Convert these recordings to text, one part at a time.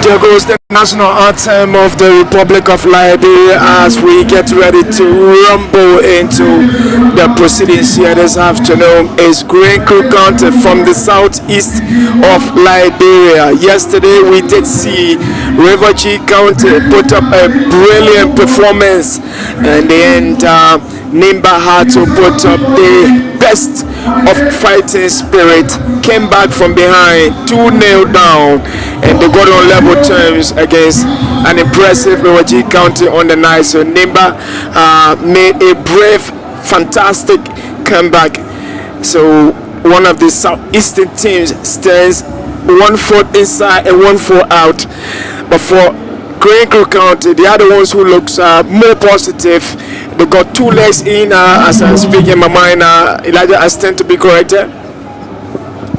There goes the national anthem of the Republic of Liberia as we get ready to rumble into the proceedings here this afternoon. It's Green Crew County from the southeast of Liberia. Yesterday we did see River G County put up a brilliant performance, and then Nimba had to put up the best of fighting spirit, came back from behind 2-0 down, and they got on level terms against an impressive River County on the night. So Nimba made a brave, fantastic comeback. So one of the southeastern teams stands 1 foot inside and 1 foot out. But for Green Crew County, the other ones who looks more positive, they got 2 legs in, as I speak in my mind. Elijah, I stand to be corrected.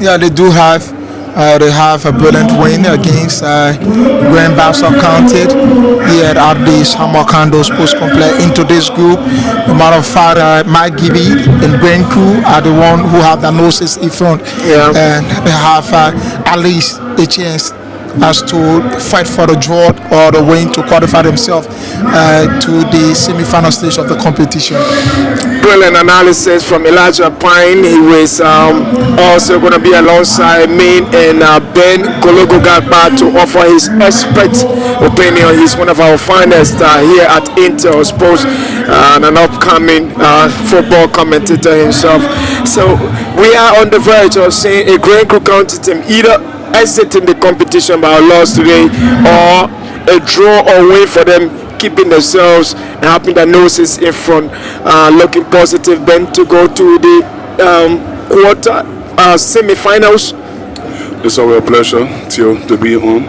Yeah, they do have. They have a brilliant win against Grand Bassa County here at the Samarkando Sports Complex into this group. No matter of fact, Mike Gibby and Green Crew are the one who have the noses in front. Yeah. And they have at least a chance as to fight for the draw or the win to qualify themselves to the semi-final stage of the competition. Brilliant analysis from Elijah Pine. He was also going to be alongside me and Ben Kologo Gagba to offer his expert opinion. He's one of our finest here at Intel Sports and an upcoming football commentator himself. So we are on the verge of seeing a Green Crew County team either exiting the competition by a loss today, or a draw or win for them, keeping themselves and having their noses in front, looking positive, then to go to the semi-finals. It's always a pleasure to be on.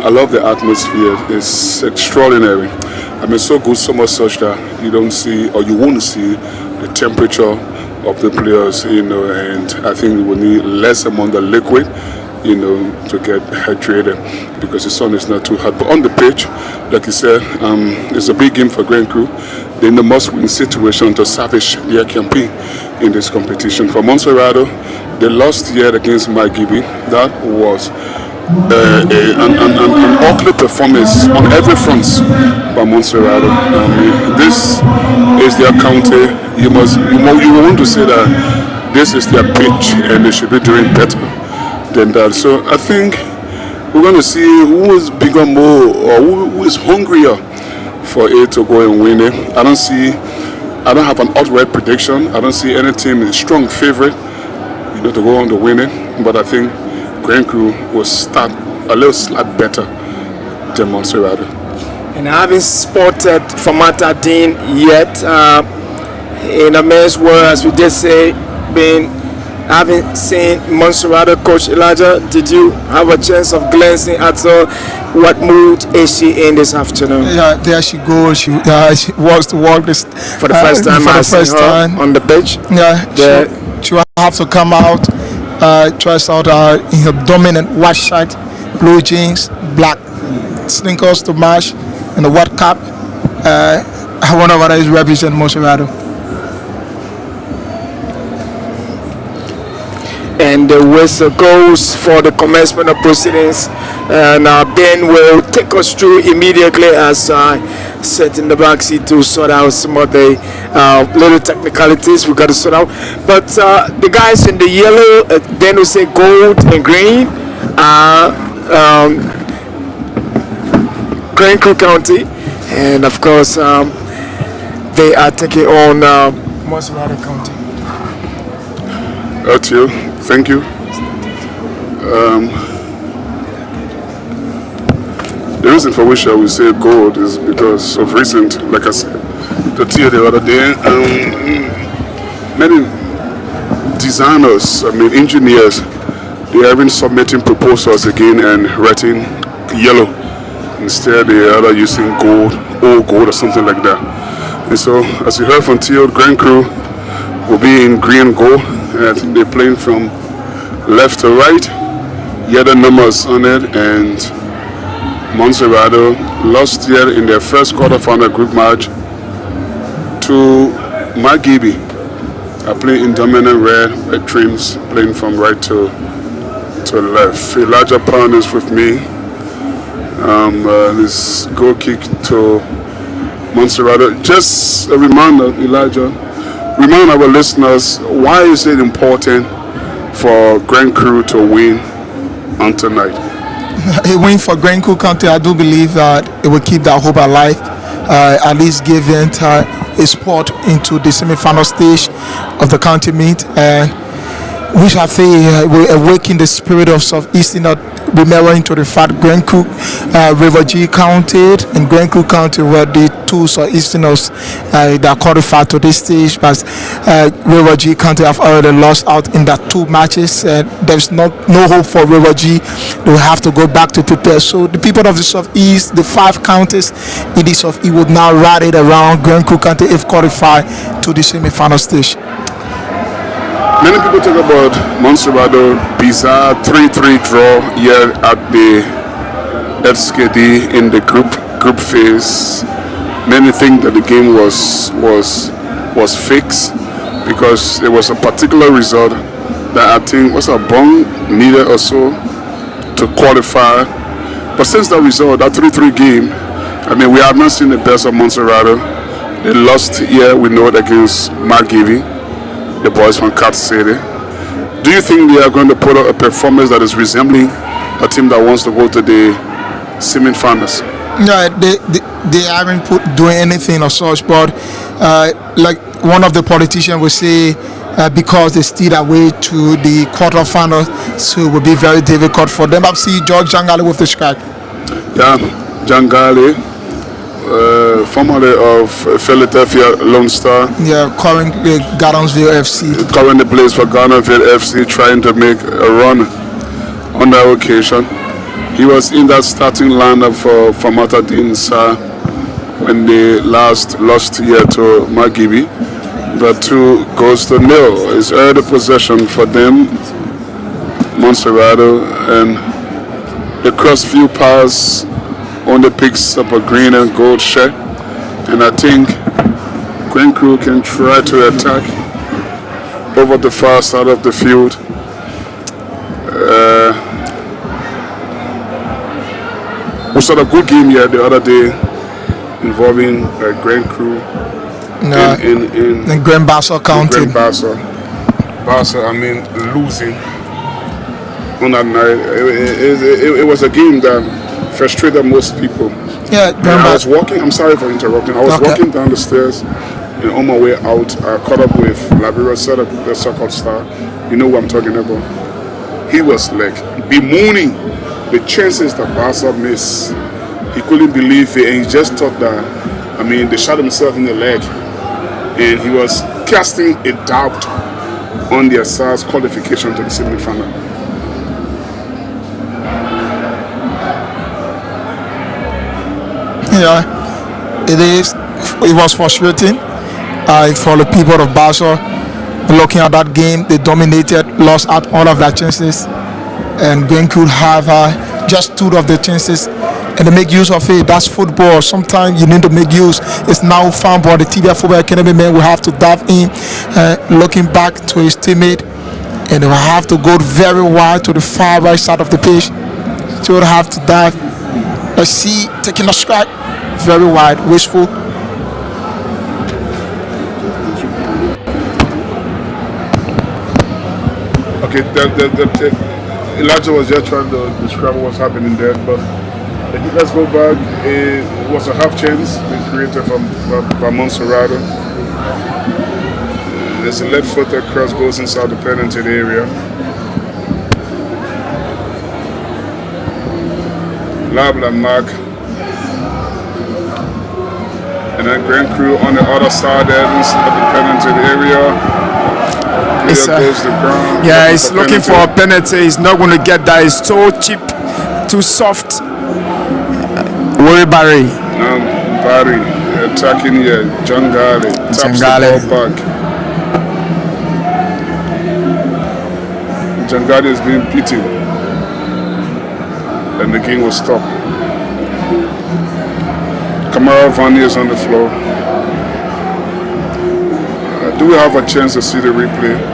I love the atmosphere. It's extraordinary. I mean, so good, so much such that you don't see, or you won't see, the temperature of the players, and I think we need less amount of liquid, to get hydrated, because the sun is not too hot. But on the pitch, like you said, it's a big game for Green Crew. They're in the must-win situation to salvage their campaign in this competition. For Monserrado, they lost yet against Magibi. That was an ugly performance on every front by Monserrado. This is their county. You want to say that this is their pitch and they should be doing better than that. So I think we're going to see who is bigger, more, or who is hungrier for it to go and win it. I don't have an outright prediction. I don't see any team a strong favorite, to go on to win it. But I think Green Crew will start a little slight better than Monserrado. And I haven't spotted Famata Dean yet in a men's world, as we just say, I haven't seen Monserrado coach. Elijah, did you have a chance of glancing at what mood is she in this afternoon? Yeah, there she goes. She wants to walk this for the first time. For the first time on the pitch. Yeah, she will have to come out, tries out in her dominant white shirt, blue jeans, black sneakers to match, and a white cap. I wonder what is representing Monserrado. And the whistle goes for the commencement of proceedings, and Ben will take us through immediately as I sit in the back seat to sort out some of the little technicalities we got to sort out. But the guys in the yellow, Ben will say gold and green, Green Crew County, and of course they are taking on Monserrado County. That's you. Thank you. The reason for which I would say gold is because of recent, like I said, the other day, many designers, engineers, they are even submitting proposals again and writing yellow. Instead, they are using gold, old gold or something like that. And so, as you heard from Theo, Green Crew will be in green and gold. And I think they're playing from left to right. Yellow numbers on it, and Monserrado lost here in their first quarterfinal group match to Magibi. I play in dominant red trims, playing from right to left. Elijah Pound is with me. This goal kick to Montserrat. Just a reminder, Elijah, remind our listeners, why is it important for Grand Crew to win on tonight? A win for Grand Crew County, I do believe that it will keep that hope alive, at least give it a spot into the semi-final stage of the county meet, and which I think will awaken the spirit of Southeastern, remembering to the fact Grand Crew, River G County and Grand Crew County were the two Southeasterners that qualified to this stage, but River G County have already lost out in that two matches. There's no hope for River G. They will have to go back to prepare. So the people of the Southeast, the 5 counties in the Southeast, would now rally around Grand Crew County if qualified to the semi-final stage. Many people talk about Montserrado, bizarre 3-3 draw here at the FSKD in the group phase. Many think that the game was fixed because there was a particular result that I think was a bong needed or so to qualify. But since that result, that 3-3 game, I mean, we have not seen the best of Montserrado. They lost here, we know it, against McGivy, the boys from Cat City. Do you think they are going to put out a performance that is resembling a team that wants to go to the semi-finals? Yeah, they haven't doing anything of such, but like one of the politicians will say, because they still away to the quarterfinals, so it will be very difficult for them. I've seen George Jangali with the strike. Yeah, Jangali, formerly of Philadelphia Lone Star. Yeah, currently Gardensville FC. Currently plays for Gardensville FC, trying to make a run on that occasion. He was in that starting lineup for Matadine when they last lost here to McGibby. But 2 goes to 0. It's early possession for them, Montserrado, and the cross-view pass only picks up a green and gold shirt. And I think Grand Crew can try to attack over the far side of the field. We saw a good game here the other day involving Grand Crew in Grand Bassa County. Grand Bassa, I mean, losing on that night. It was a game that frustrated most people. Yeah, I was walking, I'm sorry for interrupting, I was walking down the stairs and on my way out, I caught up with Liberia, the so-called star. You know what I'm talking about. He was like bemoaning the chances that Barca missed. He couldn't believe it, and he just thought that, I mean, they shot himself in the leg. And he was casting a doubt on their side's qualification to the semi-final. Yeah, it is. It was frustrating for the people of Barca. Looking at that game, they dominated, lost out all of their chances, and Grand Crew have just 2 of the chances, and they make use of it. That's football. Sometimes you need to make use. It's now found by the TBI Football Academy man will have to dive in, looking back to his teammate, and they will have to go very wide to the far right side of the pitch. Still have to dive. Let's see, taking a strike, very wide, wasteful. Okay, Elijah was just trying to describe what's happening there, but let's go back. It was a half chance being created by Montserrado. There's a left-footed cross goes inside the penalty area. Labla mark. And then Grand Crew on the other side there inside the penalty area. Yeah, he's looking for a penalty. He's not going to get that. It's so cheap, too soft. Barry. Barry attacking here. John Gale taps the ball back. John Gale is being beaten, and the game will stop. Kamara Vani is on the floor. Do we have a chance to see the replay?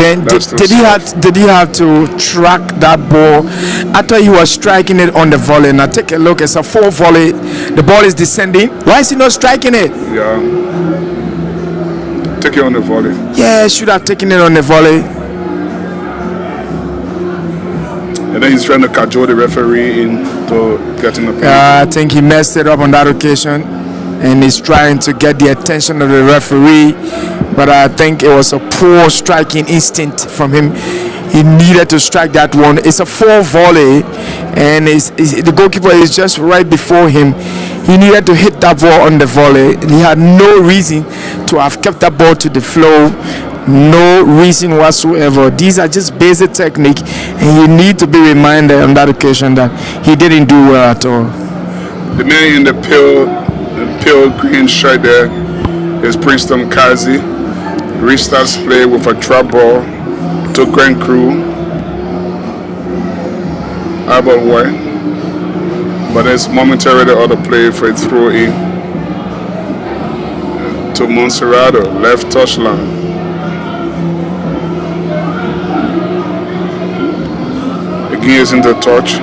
Then That's did he have to track that ball? I thought he was striking it on the volley. Now take a look. It's a full volley. The ball is descending. Why is he not striking it? Yeah. Take it on the volley. Yeah, should have taken it on the volley. And then he's trying to cajole the referee into getting the penalty. I think he messed it up on that occasion, and he's trying to get the attention of the referee. But I think it was a poor striking instinct from him. He needed to strike that one. It's a full volley, and the goalkeeper is just right before him. He needed to hit that ball on the volley. He had no reason to have kept that ball to the flow. No reason whatsoever. These are just basic technique, and you need to be reminded on that occasion that he didn't do well at all. The man in the pale green shirt there is Princeton Kazi. Restarts play with a trap ball to Grand Crew. Albert White. But it's momentarily out of play for a throw in to Monserrato, left touchline. Again, is into touch.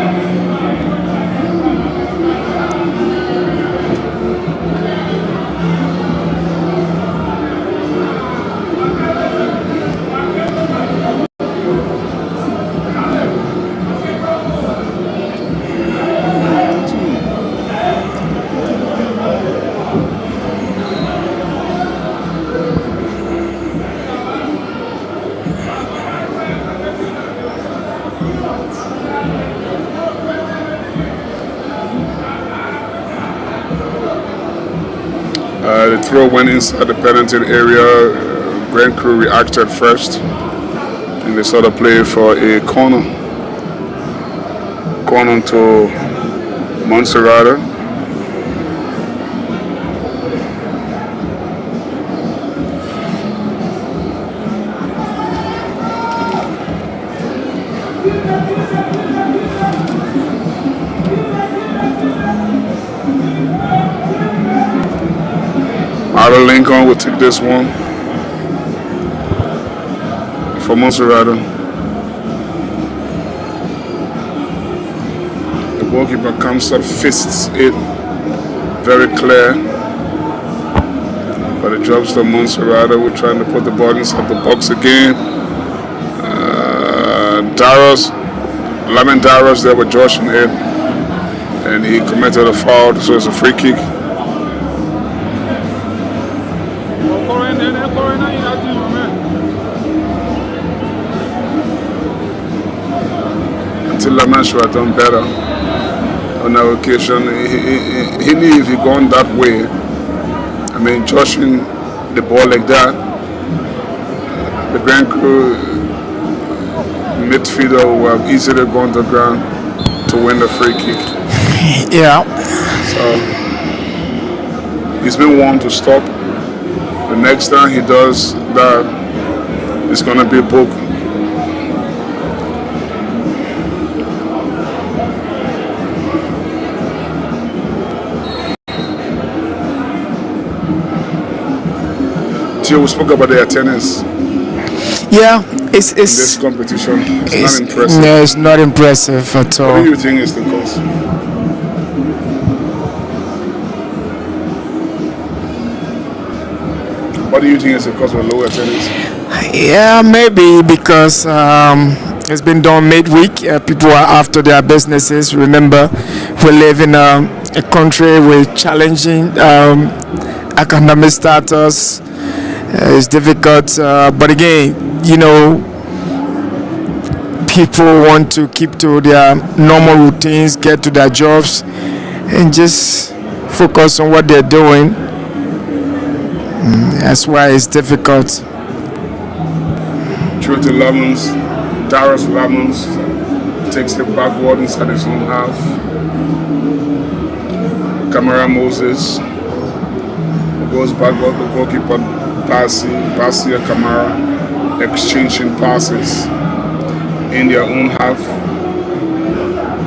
The throw went inside the penalty area. Grand Crew reacted first, and they started play for a corner. Corner to Monserrato. Lincoln will take this one for Monserrato. The goalkeeper comes up, fists it, very clear, but it drops to Monserrato. We're trying to put the ball inside the box again. Lamin Daros there with Josh in it, and he committed a foul, so it's a free kick. Lamin should have done better on that occasion. He knew if he gone that way, I mean, joshing the ball like that, the Grand Crew midfielder will have easily gone to the ground to win the free kick. Yeah. So he's been warned to stop. The next time he does that, it's going to be booked. We spoke about their tennis. Yeah, it's this competition. It's not impressive. No, it's not impressive at all. What do you think is the cause? What do you think is the cause of lower attendance? Yeah, maybe because it's been done midweek. People are after their businesses. Remember, we live in a country with challenging economic status. It's difficult, but again, you know, people want to keep to their normal routines, get to their jobs, and just focus on what they're doing. That's why it's difficult. Trudy Lemons, Darius Lemons takes it backward inside his own half. Camara Moses goes backward to goalkeeper Basia Camara, exchanging passes in their own half.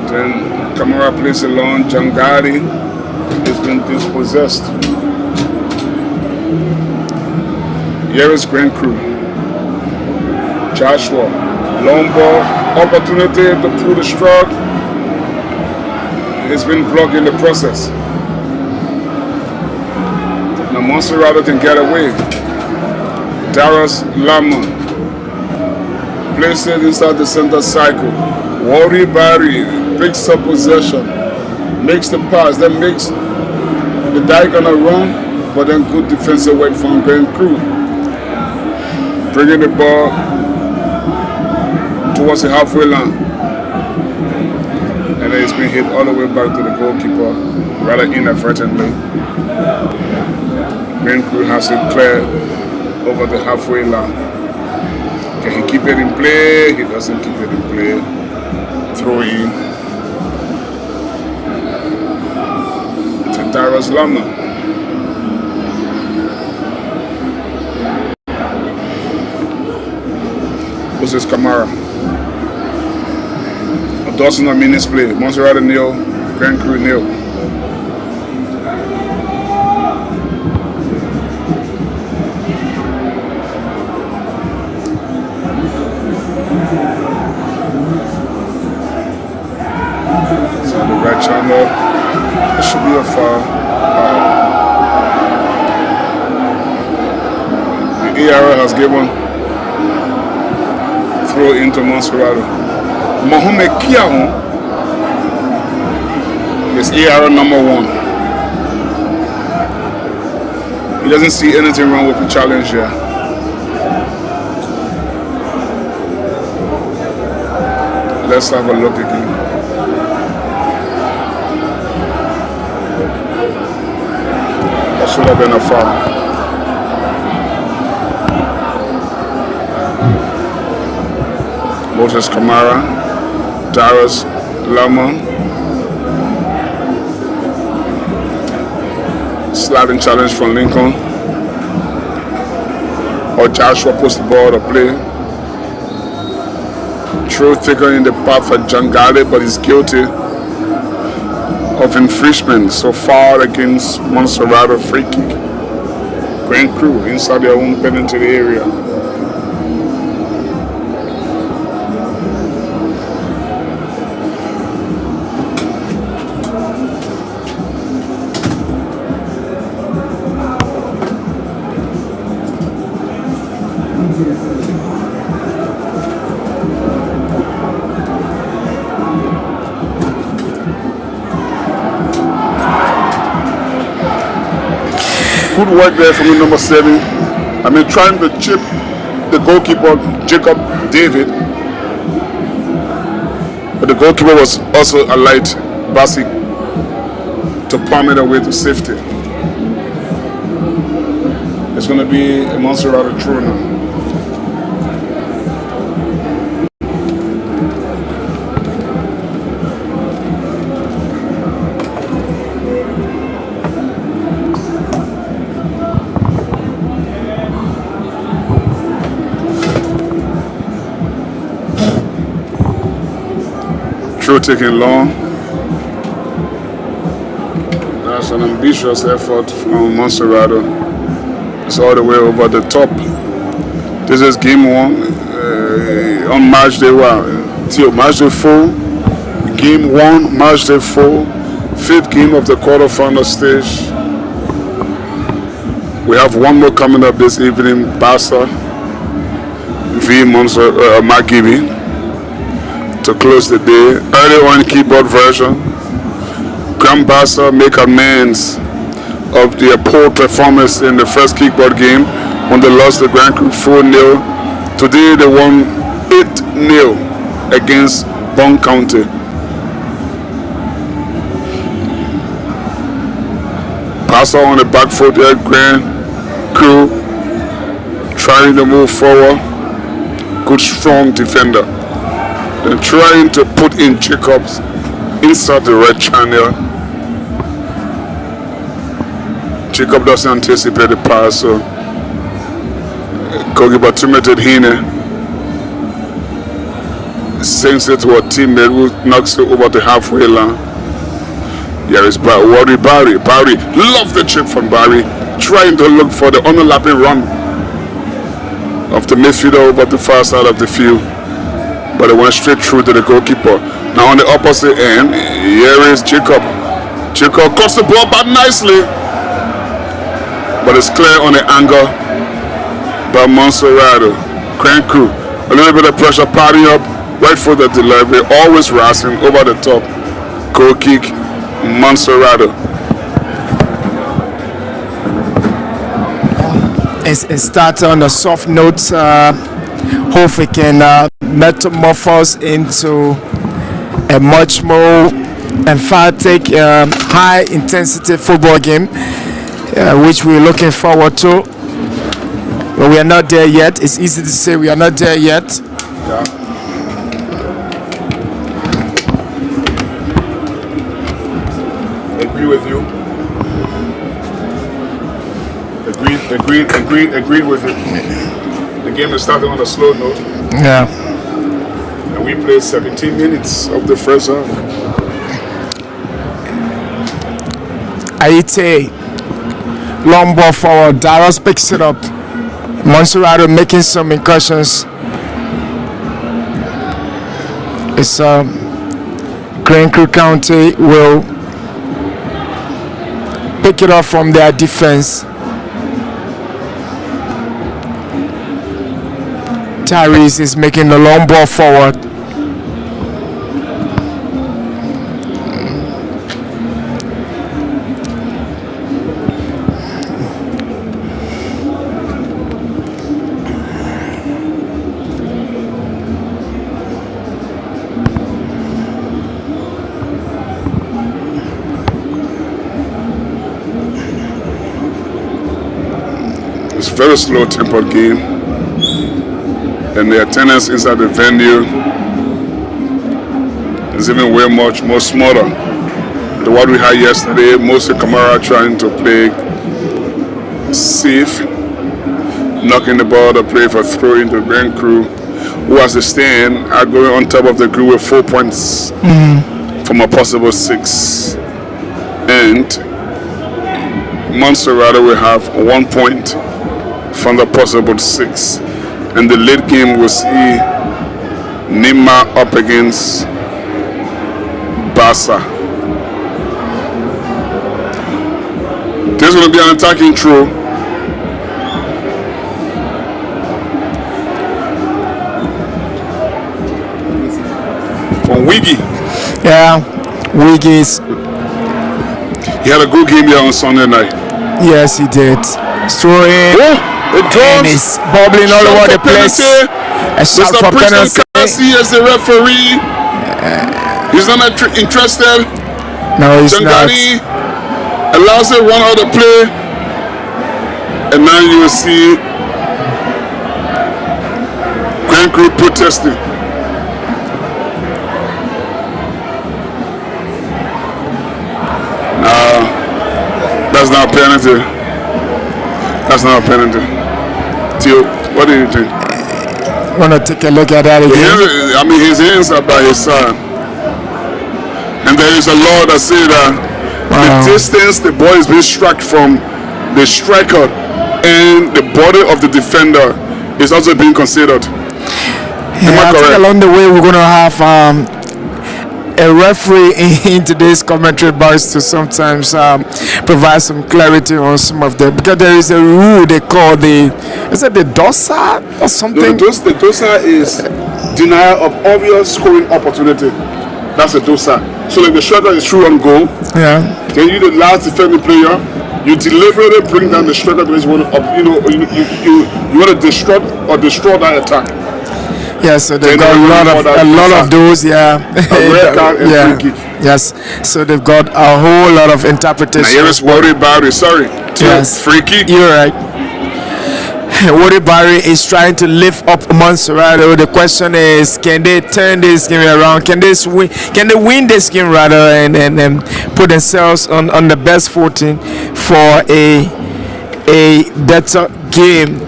Then Camara plays along. Jangari has been dispossessed. Here is Grand Crew. Joshua, long ball, opportunity to pull the stroke. It's been blocked in the process. Now Monserrato can get away. Darius Lama places it inside the center cycle. Wari Barry picks up possession, makes the pass, then makes the diagonal run, but then good defensive work from Grand Crew. Bringing the ball towards the halfway line. And then it's been hit all the way back to the goalkeeper, rather inadvertently. Grand Crew has it cleared over the halfway line. Can he keep it in play? He doesn't keep it in play. Throw in to Darius Lama. Moses Kamara. A dozen of minutes play. Monserrato nil, Grand Crew nil. So the right channel, it should be a foul. The ERA has given throw into Monserrato. Mohamed Kiahon is ERA number 1. He doesn't see anything wrong with the challenge here. Let's have a look again. That should have been a foul. Moses Kamara, Darius Lama, sliding challenge from Lincoln, or Joshua puts the ball to play. Throw taken in the path for Jangale, but he's guilty of infringement so far against Monserrato. Free kick. Grand Crew inside their own penalty area. Good work there from the number 7. I mean, trying to chip the goalkeeper, Jacob David. But the goalkeeper was also a light Basic to palm it away to safety. It's going to be a Monserrato throw now. Throw taking long. That's an ambitious effort from Monserrato. It's all the way over the top. This is game 1 on match day 1 till match day 4. Game 1, match day 4, 5th game of the quarterfinal stage. We have one more coming up this evening. Barca v Magibi to close the day. Early on keyboard version. Grand Barca make amends of their poor performance in the first kickboard game when they lost the Grand Crew 4-0. Today they won 8-0 against Bond County. Barca on the back foot there. Grand Crew trying to move forward. Good strong defender. Then trying to put in Jacobs inside the red channel. Jacob doesn't anticipate the pass, so goalkeeper Timothy Innn sends it to a teammate who knocks it over the halfway line. Here is Barry. Barry, love the chip from Barry, trying to look for the overlapping run. of the midfielder over the far side of the field, but it went straight through to the goalkeeper. Now on the opposite end, here is Jacob. Jacob cuts the ball back nicely, but it's clear on the angle by Monserrato. Grand Crew, a little bit of pressure, party up, right foot the delivery, always rising over the top. Goal kick, Monserrato. It started on a soft note. Hope we can metamorphose into a much more emphatic, high intensity football game, which we're looking forward to. But we are not there yet. It's easy to say we are not there yet. Yeah. Agree with you. Agreed with it. The game is starting on a slow note. Yeah. And we played 17 minutes of the first half. Aite, long ball forward. Darius picks it up. Monserrato making some incursions. It's Grand Crew County will pick it up from their defense. Tyrese is making the long ball forward. It's a very slow tempo game, and the attendance inside the venue is even way much more smaller than what we had yesterday. Mostly Kamara trying to play safe, knocking the ball to play for throw into Grand Crew, who has to stand are going on top of the group with 4 points from a possible 6, and Monserrato will have 1 point from the possible 6. And the late game will see Nima up against Barca. There's going to be an attacking throw. From Wiggy. Yeah, Wiggy's. He had a good game here on Sunday night. Yes, he did. Throwing. And it's bubbling all over the place. A shot for penalty. Cassie as the referee. He's not interested. No, he's Jangani allows it run out of play. And now you will see Grand Crew protesting. That's not a penalty. That's not a penalty. Tio, what do you think? I'm gonna take a look at that again. I mean, his hands are by his side. And there is a law that says that the distance the ball is being struck from the striker and the body of the defender is also being considered. Yeah, I think along the way we're gonna have a referee in today's commentary box to sometimes provide some clarity on some of them, because there is a rule they call is it the DOSA or something? No, the DOSA is denial of obvious scoring opportunity. That's a DOSA. So like the striker is through on goal. Yeah. Then you the last defending player, you deliberately bring down the striker because you want to you want to destroy that attack. Yeah, so they've got a lot of those, yeah. A red card and yeah. free kick. Yes, so they've got a whole lot of interpretations. Now here is Wody Barry, sorry. Yes, free kick. You're right. Wody Barry is trying to lift up Monserrato. The question is, can they turn this game around? Can they win this game rather and put themselves on the best footing for a better game?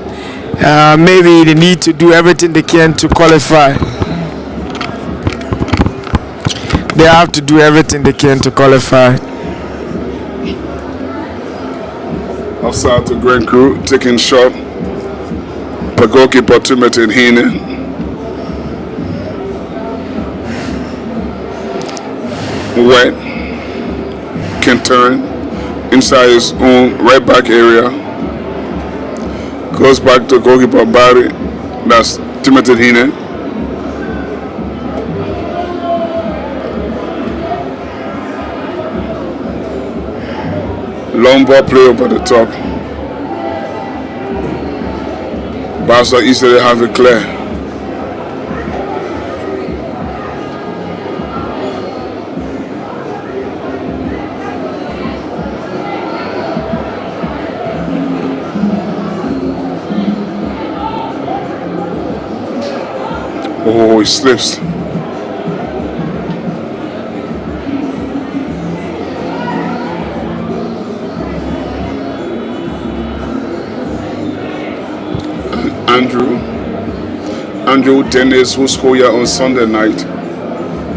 Maybe they need to do everything they can to qualify. They have to do everything they can to qualify. Offside to Grand Crew, taking shot. per goalkeeper Timothy Innn. Wet can turn inside his own right back area. Goes back to goalkeeper Barry. That's Timothy Innn. Long ball play over the top. Barca easily have it clear. Oh, he slips. Andrew Dennis, who scored here on Sunday night,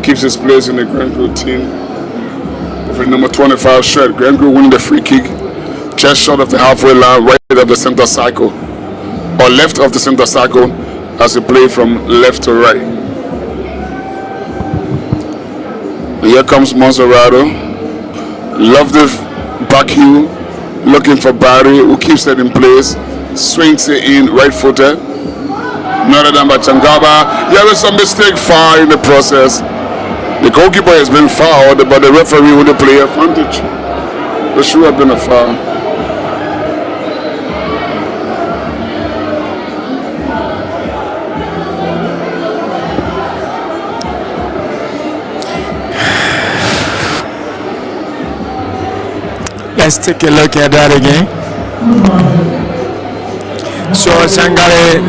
keeps his place in the Grand Crew team with a number 25 shirt. Grand Crew winning the free kick just short of the halfway line, right of the center circle, or left of the center circle, as he played from left to right. And here comes Monserrato. Love the back heel, looking for Barry, who keeps it in place. Swings it in right-footed. Not done by Changaba. There is a mistake far in the process. The goalkeeper has been fouled, but the referee with the play advantage. There should have been a foul. Let's take a look at that again. So Sangare,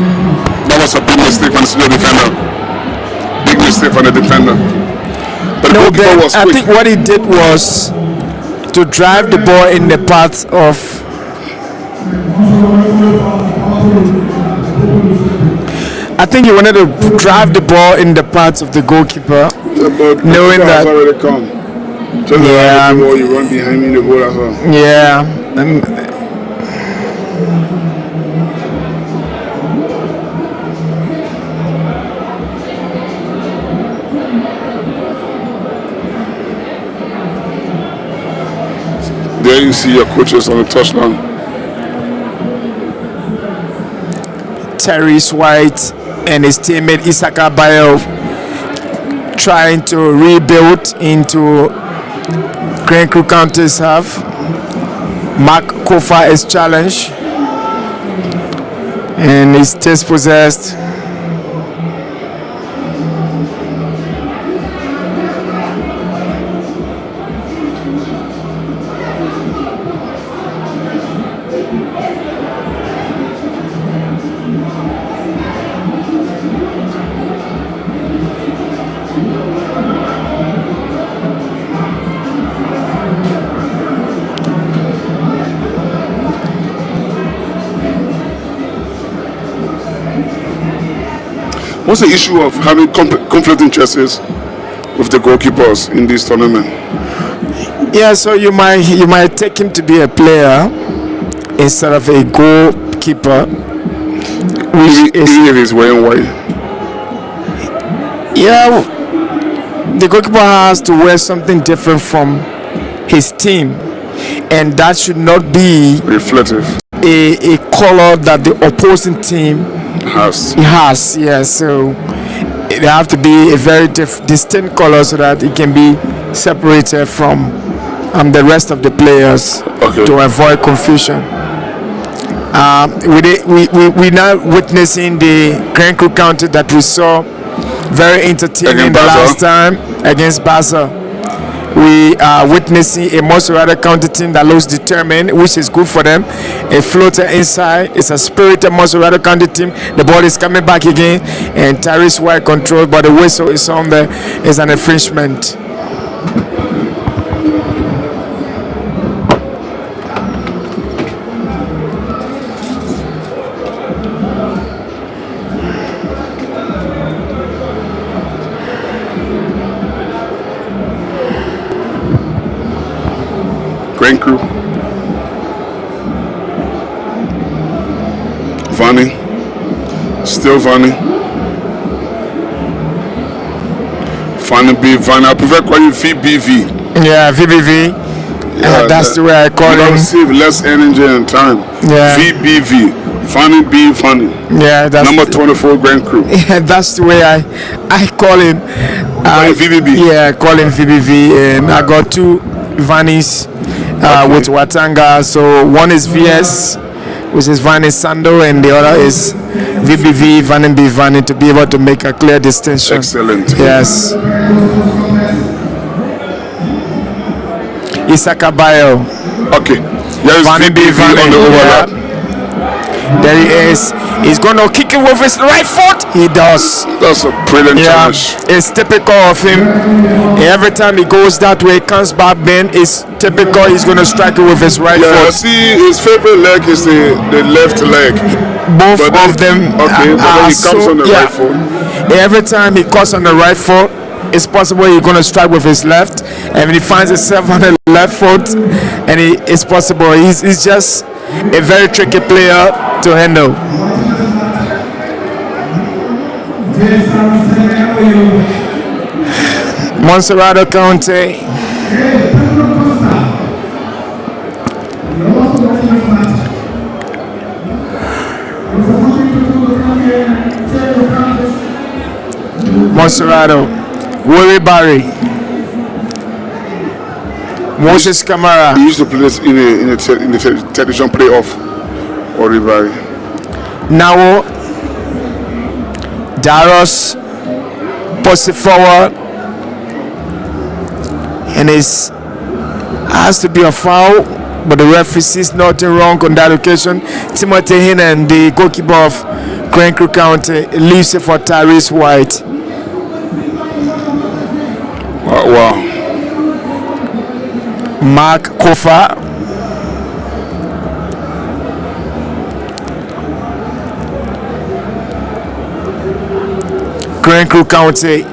That was a big mistake from the defender. Big mistake from the defender. But the no, goalkeeper Ben, was I quick. think what he did was to drive the ball in the path of. I think he wanted to drive the ball in the path of the goalkeeper, But knowing the that. has already come. Just Yeah. the ball, you run behind me, the goal as well. Yeah. There you see your coaches on the touchline. Terry White and his teammate Isaka Bayo trying to rebuild into Grand Crew County's half. Mark Kofa is challenged and is dispossessed. What's the issue of having conflict interests with the goalkeepers in this tournament? Yeah, so you might take him to be a player instead of a goalkeeper, which is Even if he's wearing white. yeah. The goalkeeper has to wear something different from his team, and that should not be Reflective. a color that the opposing team Has. has. Yeah, so they have to be a very distinct color so that it can be separated from the rest of the players Okay. to avoid confusion. We now witnessing the Grand Crew County that we saw very entertaining Against the Barca. last time against Barca. We are witnessing a Monserrato County team that looks determined, which is good for them. A floater inside. It's a spirited Monserrato County team. The ball is coming back again, and Tyrese White controlled, but the whistle is on there. It's an infringement. Grand Crew. Vanni. Still Vanny. Vanny B. Vanny. I prefer calling you VBV. Yeah, VBV. That's the way I call him. Save less energy and time. Yeah. VBV. Vanny B. Vanny. Yeah, that's number 24 Grand Crew. Yeah, that's the way I call him. VBV. Yeah, I call him VBV. I got two Vannies with Watanga. So one is VS, which is Vanny Sando, and the other is VBV, Vanny B. Vanny, to be able to make a clear distinction. Excellent. Yes. Isaka Bayo. Okay. There is Vanny B. Vanny on the overlap. There he is. He's going to kick it with his right foot. He does. That's a brilliant challenge. It's typical of him. Every time he goes that way, comes back, then it's typical. He's going to strike it with his right foot. See, his favorite leg is the left leg. Both of them. Okay, but then he comes on the right foot. Every time he cuts on the right foot, it's possible he's going to strike with his left. And when he finds himself on the left foot, and it's possible. He's just a very tricky player to handle. Monserrato County. Monserrato. Willie Barry. Moses Kamara. He used to play this in the television playoff. Willie Barry. Now Daros puts it forward, and it has to be a foul, but the referee sees nothing wrong on that occasion. Timothy Innn, the goalkeeper of Grand Crew County, leaves it for Tyrese White. Wow. Mark Kofa. Grand Crew County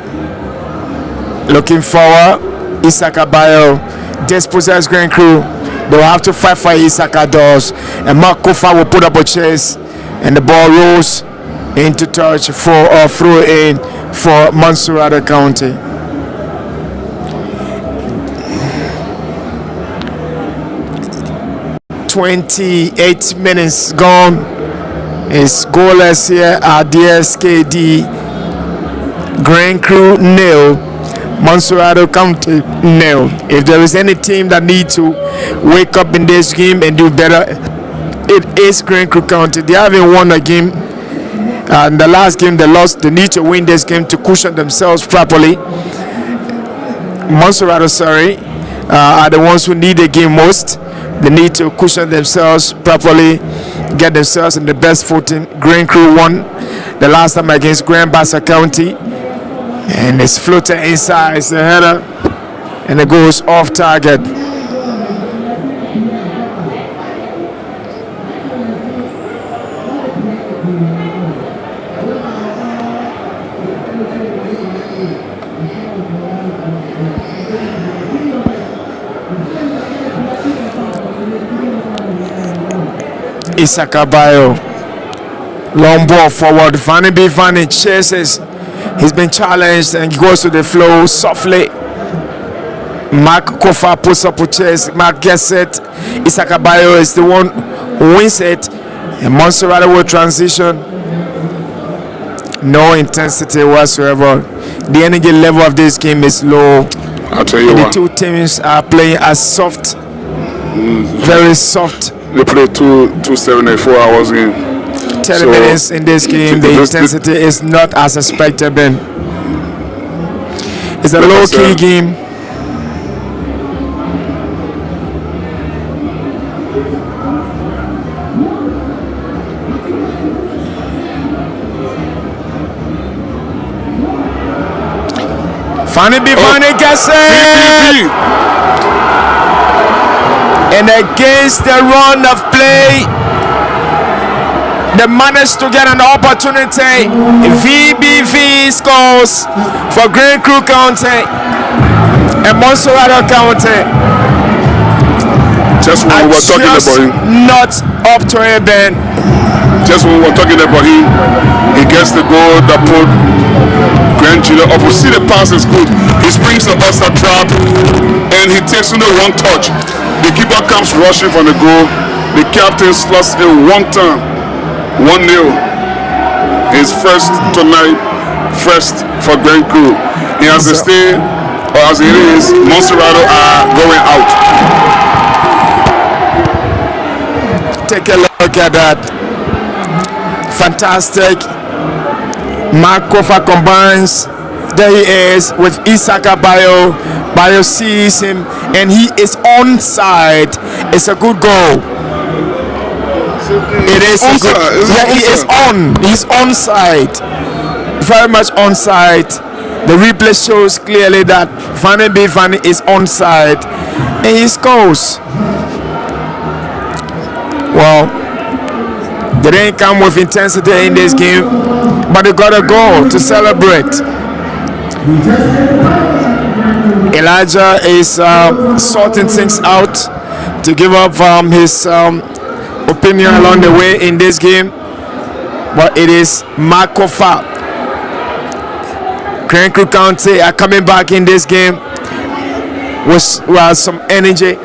looking forward. Isaka Bayo dispossess Grand Crew. They will have to fight for Isaka does, and Mark Kofa will put up a chase, and the ball rolls into touch for or throw in for Monserrato County. "28 minutes gone." It's goalless here at DSKD. Grand Crew nil, Monserrato County nil. If there is any team that needs to wake up in this game and do better, it is Grand Crew County. They haven't won a game. And the last game they lost. They need to win this game to cushion themselves properly. Monserrato, are the ones who need the game most. They need to cushion themselves properly, get themselves in the best footing. Grand Crew won the last time against Grand Bassa County, and it's floated inside. It's a header, and it goes off target. Isaka Bayo, long ball forward. Vanny B. Vanny chases. He's been challenged and goes to the flow softly. Mark Kofa puts up a chase. Mark gets it. Isaka Bayo is the one who wins it. And Monserrato will transition. No intensity whatsoever. The energy level of this game is low. I'll tell you and what. the two teams are playing as soft, very soft. They play 274 hours in. 30 minutes in this game. The intensity is not as expected, Ben. It's a low-key game. Vanny B. Vanny gets it! And against the run of play, they managed to get an opportunity. VBV scores for Grand Crew County and Monserrato County. Just when we were talking about him, not up to it, Ben. just when we were talking about him, he the goal that put Grant Jr. up. We see the pass is good. He springs the Ulster trap and he takes only one touch. The keeper comes rushing from the goal. The captain slots in one turn. 1-0. His first tonight, first for Grant Crew. He has to stay, or as it is, Monserrato are going out. Take a look at that. Fantastic. Mark Kofa combines. There he is with Isaka Bayo. Bayo sees him and he is onside. It's a good goal. It is a good. Yeah, he is on. He's onside. Very much onside. The replay shows clearly that Fanny B. Fanny is onside and he scores. Well, they didn't come with intensity in this game, but they got a goal to celebrate. Elijah is sorting things out to give up his opinion along the way in this game, but it is Makofa. Crankle County are coming back in this game with some energy.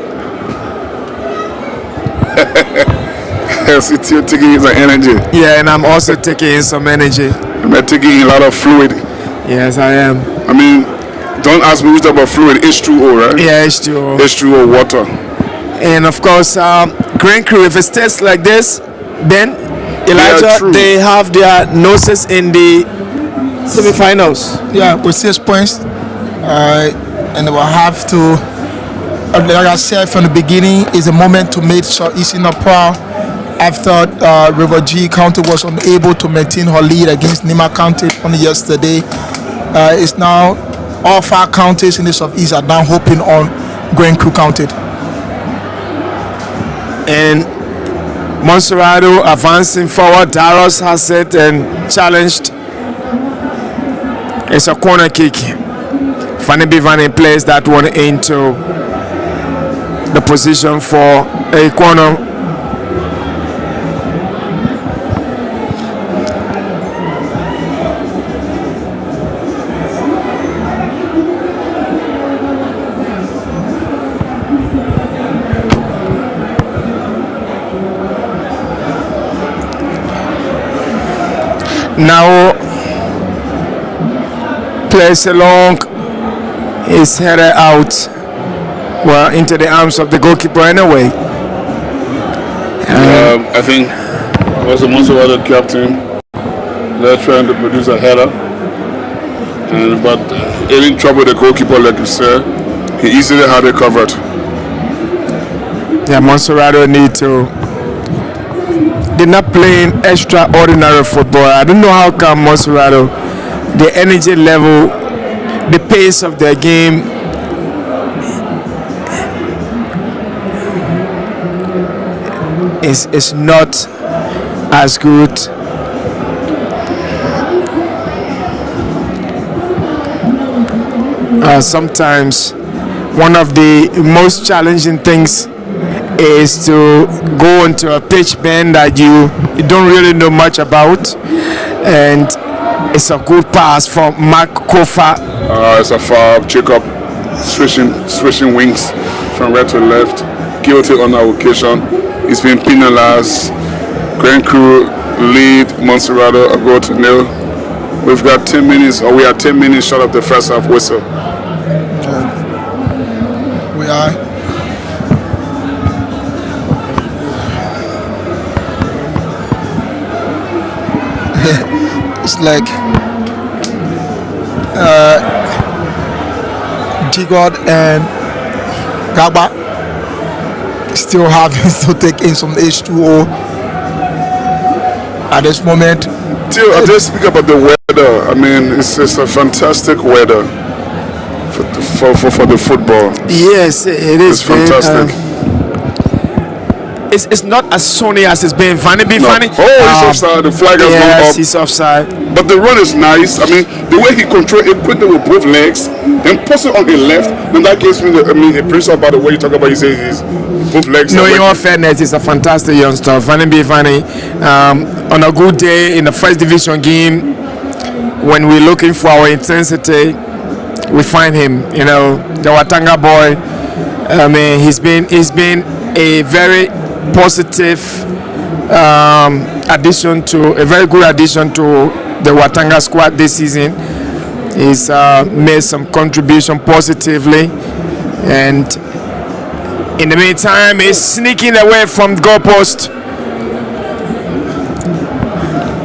Yes, it's you're taking in some energy. Yeah, and I'm also taking in some energy. I'm taking in a lot of fluid. Yes, I am. I mean, don't ask me which type of fluid. H2O, right? Yeah, H2O. H2O water. And of course, Green Crew, if it stays like this, then Elijah, they have their noses in the semi-finals. Yeah, with 6 points. And they will have to, like I said from the beginning, is a moment to make sure it's not proud. After River G County was unable to maintain her lead against Nima County only yesterday, it's now all 5 counties in the Southeast are now hoping on Green Crew County. And Monserrato advancing forward. Daros has it and challenged. It's a corner kick. Fanny Bivani plays that one into the position for a corner. Now plays along, is headed out, well, into the arms of the goalkeeper anyway. I think it was the Monserrato captain. They're trying to produce a header, but in trouble with the goalkeeper, like you said, he easily had it covered. Yeah, Monserrato need to. They're not playing extraordinary football. I don't know how come Monserrato, the energy level, the pace of their game is not as good. Sometimes one of the most challenging things is to go into a pitch bend that you don't really know much about, and it's a good pass from Mark Kofa. It's a foul. Jacob switching wings from right to left. Guilty on that occasion. He's been penalized. Grand Crew lead Monserrato a goal to 0. We've got 10 minutes, or we are 10 minutes short of the first half whistle. We are. It's like Jigod and Gaba still having to take in some H2O at this moment. I'll just speak about the weather. I mean, it's a fantastic weather for the football. Yes, it is. It's fantastic. it's not as sunny as it's been. Vanny be No. funny. Oh, he's offside. The flag has gone Yes, up. he's offside. But the run is nice. I mean, the way he controls it quickly with both legs, then puts it on the left, and that gives me a principle about the way you talk about. You say his both legs. No, are in all fairness, he's a fantastic youngster. Vanny be funny. On a good day in the first division game, when we're looking for our intensity, we find him. You know, the Watanga boy. I mean, he's been a very positive addition to a very good addition to the Watanga squad this season. He's made some contribution positively, and in the meantime, he's sneaking away from the goalpost.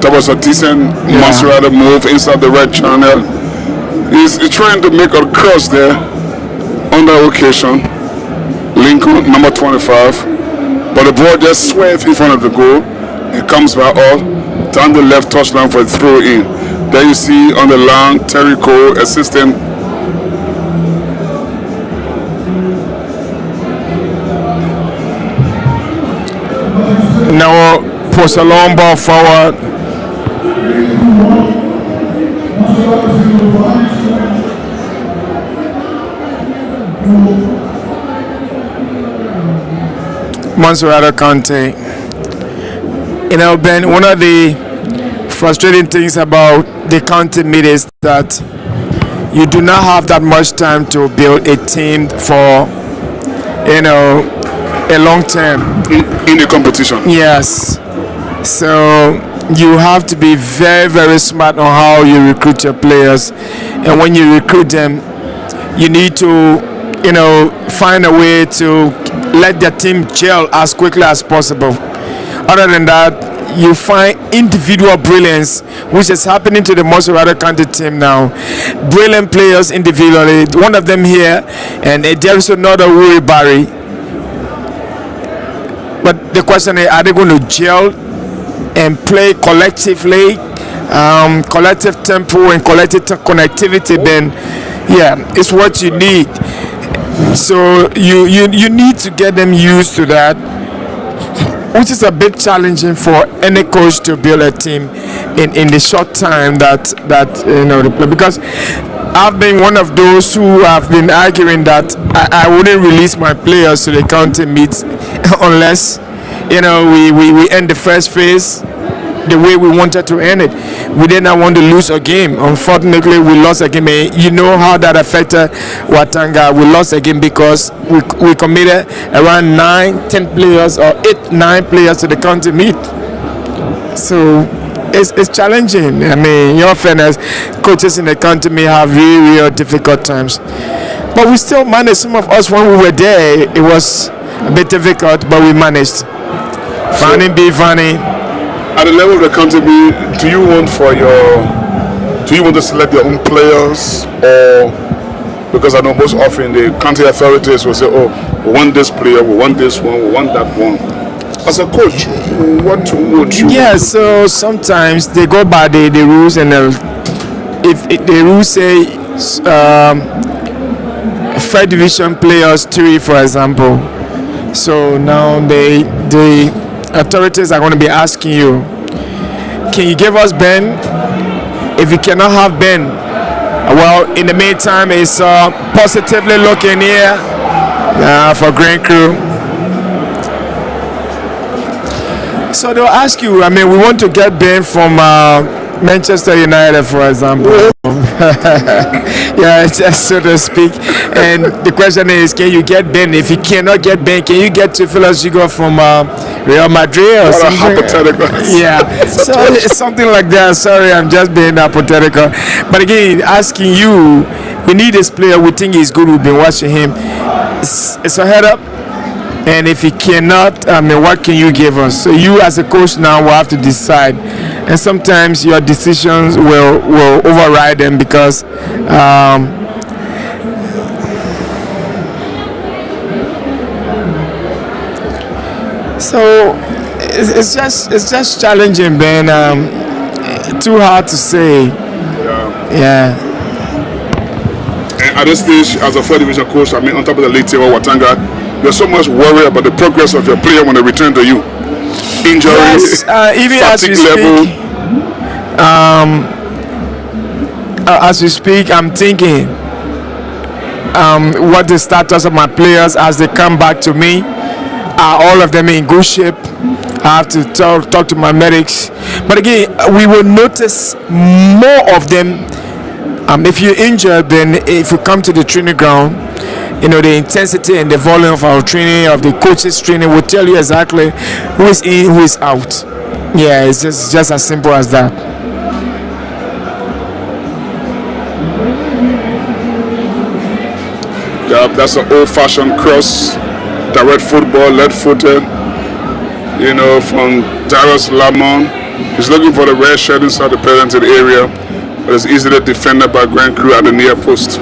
That was a decent Maserati move inside the red channel. He's trying to make a cross there on that occasion. Lincoln, number 25. But the ball just swerved in front of the goal. It comes back all down the left touchline for a throw in. There you see on the line, Terry Cole assisting. Now, post a long ball forward. Monserrato Conte. You know, Ben, one of the frustrating things about the Conte meet is that you do not have that much time to build a team for, you know, a long term. In the competition. Yes. So you have to be very, very smart on how you recruit your players. And when you recruit them, you need to, you know, find a way to let their team gel as quickly as possible. Other than that, you find individual brilliance, which is happening to the Monserrato County team now. Brilliant players individually. One of them here, and there is another Wuri Barry. But the question is, are they going to gel and play collectively, collective tempo and collective connectivity? Then, yeah, it's what you need. So you need to get them used to that, which is a bit challenging for any coach to build a team in the short time that you know they play. Because I've been one of those who have been arguing that I wouldn't release my players to the county meets unless, you know, we end the first phase the way we wanted to end it. We did not want to lose a game. Unfortunately, we lost a game. You know how that affected Watanga. We lost a game because we committed around 9-10 players or 8-9 players to the county meet. So it's challenging. I mean, in your fairness, coaches in the county may have real difficult times. But we still managed. Some of us, when we were there, it was a bit difficult, but we managed. Fanny B. Fanny. At the level of the country, do you want to select your own players, or because I know most often the county authorities will say, oh, we want this player, we want this one, we want that one. As a coach, what would you? Yeah, so sometimes they go by the rules, and if the rules say third division players 3, for example, so now the authorities are going to be asking you, can you give us Ben? If you cannot have Ben, well, in the meantime, it's positively looking here for Green Crew. So they'll ask you, I mean, we want to get Ben from Manchester United, for example. Yeah, just so to speak. And the question is, can you get Ben? If you cannot get Ben, can you get Teofilo Zigo from Real Madrid or something? Hypothetical. Yeah, so it's something like that. Sorry, I'm just being hypothetical. But again, asking you, we need this player. We think he's good. We've been watching him. It's a head up. And if he cannot, I mean, what can you give us? So you as a coach now will have to decide. And sometimes your decisions will override them because so it's just challenging, Ben. Too hard to say. Yeah. And at this stage, as a third division coach, I mean, on top of the league table, Watanga, there's so much worry about the progress of your player when they return to you. Injury, Yes, even as we speak, I'm thinking what the status of my players as they come back to me. Are all of them in good shape? I have to talk to my medics. But again, we will notice more of them. If you're injured, then if you come to the training ground, the intensity and the volume of our training, of the coaches' training, will tell you exactly who is in, who is out. Yeah, it's just as simple as that. Yeah, that's an old-fashioned cross, direct football, left-footed. From Darius Lamont. He's looking for the red shirt inside the penalty area, but it's easily defended by Grand Crew at the near post.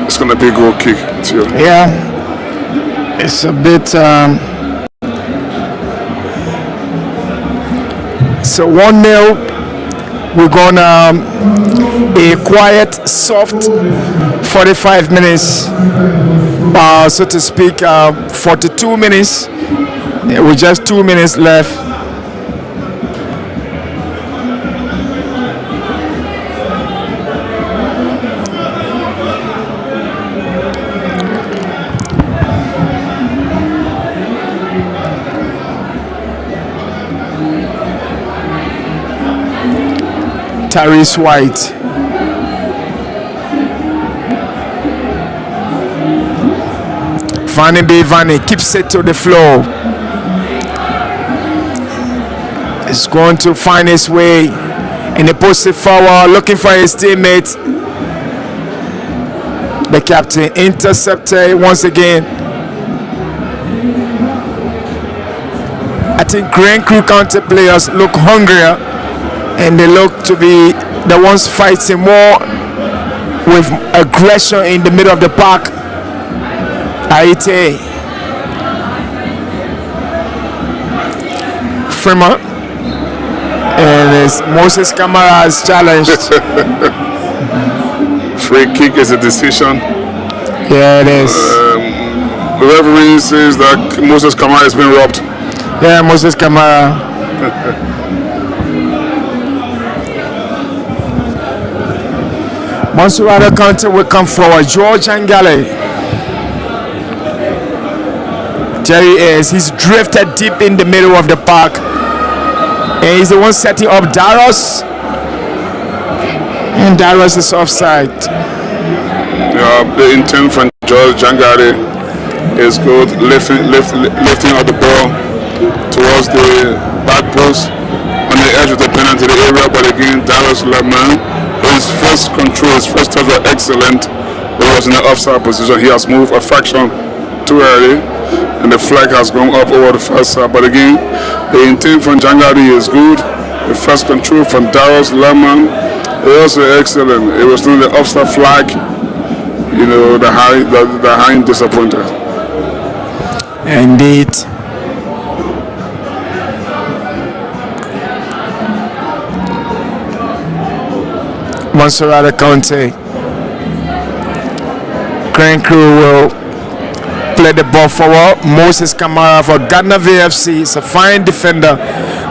It's gonna be a goal kick too. Yeah, it's a bit. So 1-0. We're gonna a quiet, soft 45 minutes, so to speak. 42 minutes. With just 2 minutes left. Tyrese White. Vanny keeps it to the floor. Is going to find his way in the post forward, looking for his teammate. The captain intercepted once again. I think Grand Crew County players look hungrier, and they look to be the ones fighting more with aggression in the middle of the park. Aite Freeman, and Moses Kamara is challenged. Free kick is a decision. Yeah, it is. The referee says that Moses Kamara has been robbed. Yeah, Moses Kamara. Monserrado County will come forward. George Angale. Jerry he's drifted deep in the middle of the park. And he's the one setting up Darius. And Darius is offside. The intent from George Angale is good. Lifting out the ball towards the back post on the edge of the penalty area. But again, Darius Lamont, his first control, his first touch was excellent. He was in the offside position. He has moved a fraction too early, and the flag has gone up over the first side. But again, the intent from Jangadi is good. The first control from Darius Lamont is also excellent. It was not the offside flag. The hind disappointed. Indeed. Monserrado County. Grand Crew will play the ball forward. Moses Kamara for Ghana VFC is a fine defender.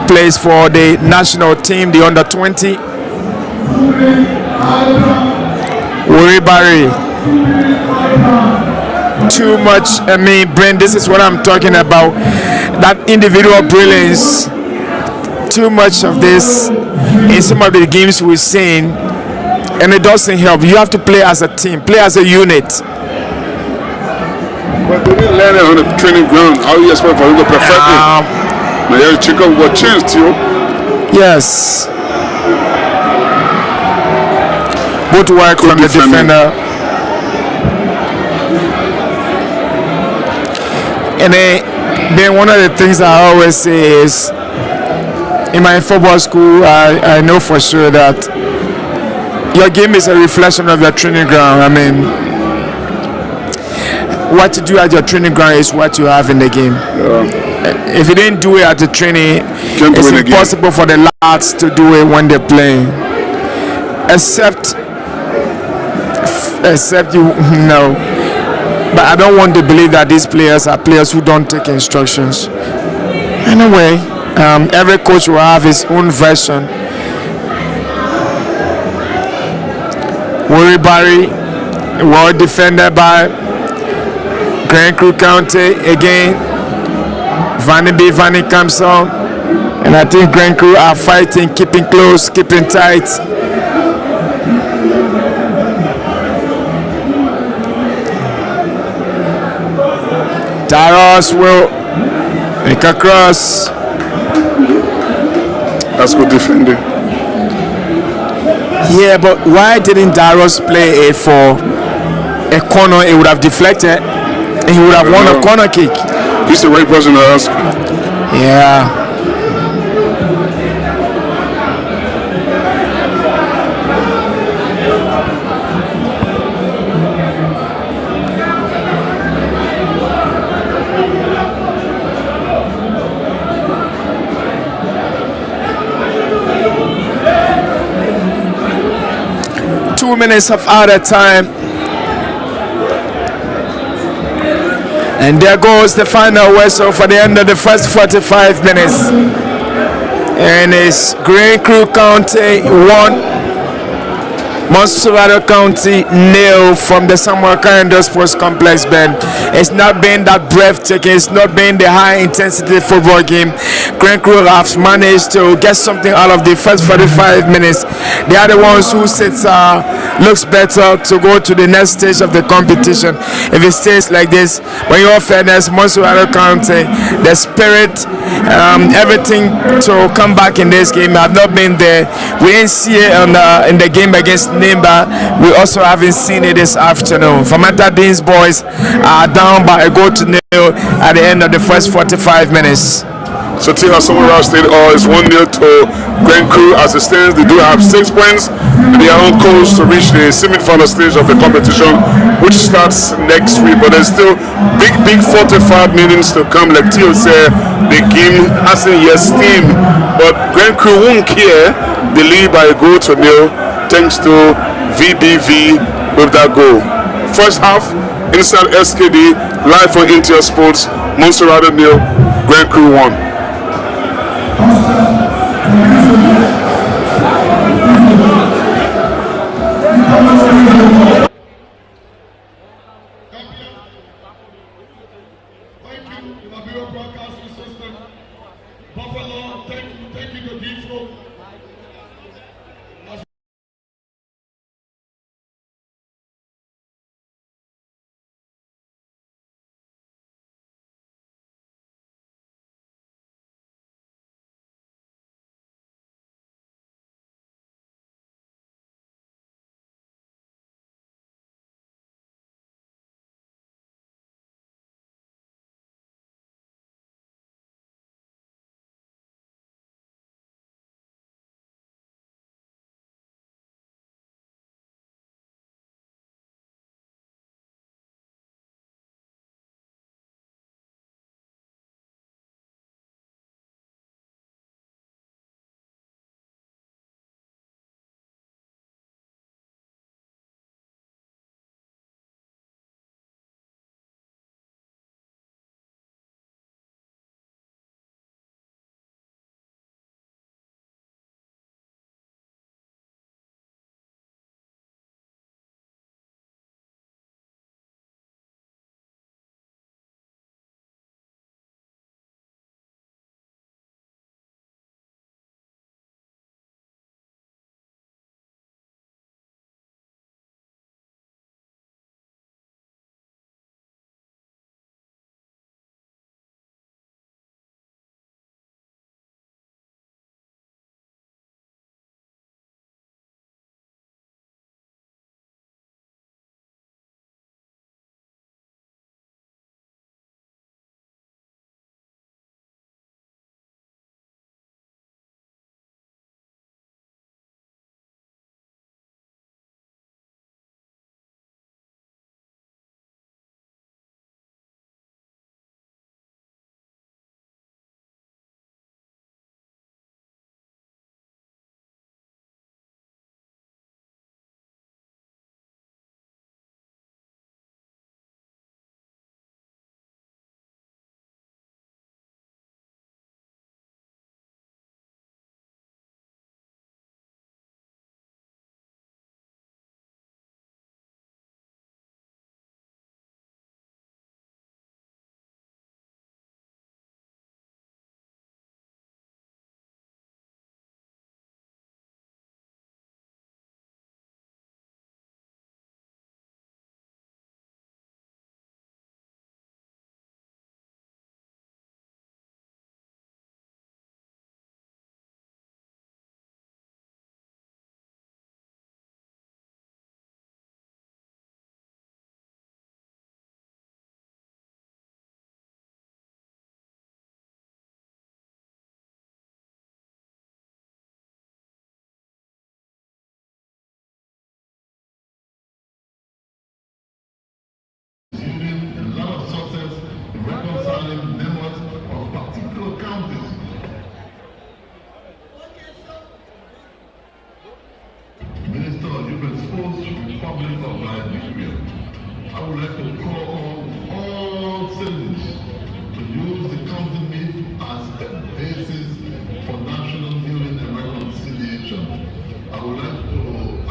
Plays for the national team, the under-20. Uribari. Too much. Brent, this is what I'm talking about. That individual brilliance. Too much of this in some of the games we've seen. And it doesn't help. You have to play as a team, play as a unit. But they didn't learn it on the training ground. How do you expect for them to perfect it? Now you have to check out what changed, you. Yes. Good work from the defender. And then one of the things I always say is, in my football school, I know for sure that your game is a reflection of your training ground. what you do at your training ground is what you have in the game. If you didn't do it at the training, it's impossible for the lads to do it when they're playing. Except you no. But I don't want to believe that these players are players who don't take instructions. Anyway, every coach will have his own version. Worry Barry, well defended by Grand Crew County again. Vanny comes on, and I think Grand Crew are fighting, keeping close, keeping tight. Tyros will make a cross. That's good defending. Yeah, but why didn't Tyros play it for a corner? It would have deflected, and he would have won a corner kick. He's the right person to ask. Yeah. Minutes of added time, and there goes the final whistle for the end of the first 45 minutes, and it's Grand Crew County 1, Montserrat County 0 from the Samuel Kayando Sports Complex. Ben, it's not been that breathtaking, it's not been the high intensity football game. Grand Crew have managed to get something out of the first 45 minutes. They are the ones who looks better to go to the next stage of the competition if it stays like this. But in all fairness, Montserrat County, the spirit, everything to come back in this game have not been there. We didn't see it in the game against Nimba. We also haven't seen it this afternoon. Famata Dean's boys are down by a goal to nil at the end of the first 45 minutes. So Tia Samurai State is 1-0 to Grand Crew. As it stands, they do have 6 points, and they are on course to reach the semi-final stage of the competition, which starts next week. But there's still big 45 minutes to come. Like Tio said, the game hasn't yet steamed, but Grand Crew won't care. They lead by a goal to nil, thanks to VBV with that goal. First half, inside SKD, live on Intel Sports, Montserrat 0, Grand Crew 1. reconciling members of particular counties. Minister, you've exposed the Republic of Liberia. I would like to call on all citizens to use the county meet as a basis for national healing and reconciliation. I would like to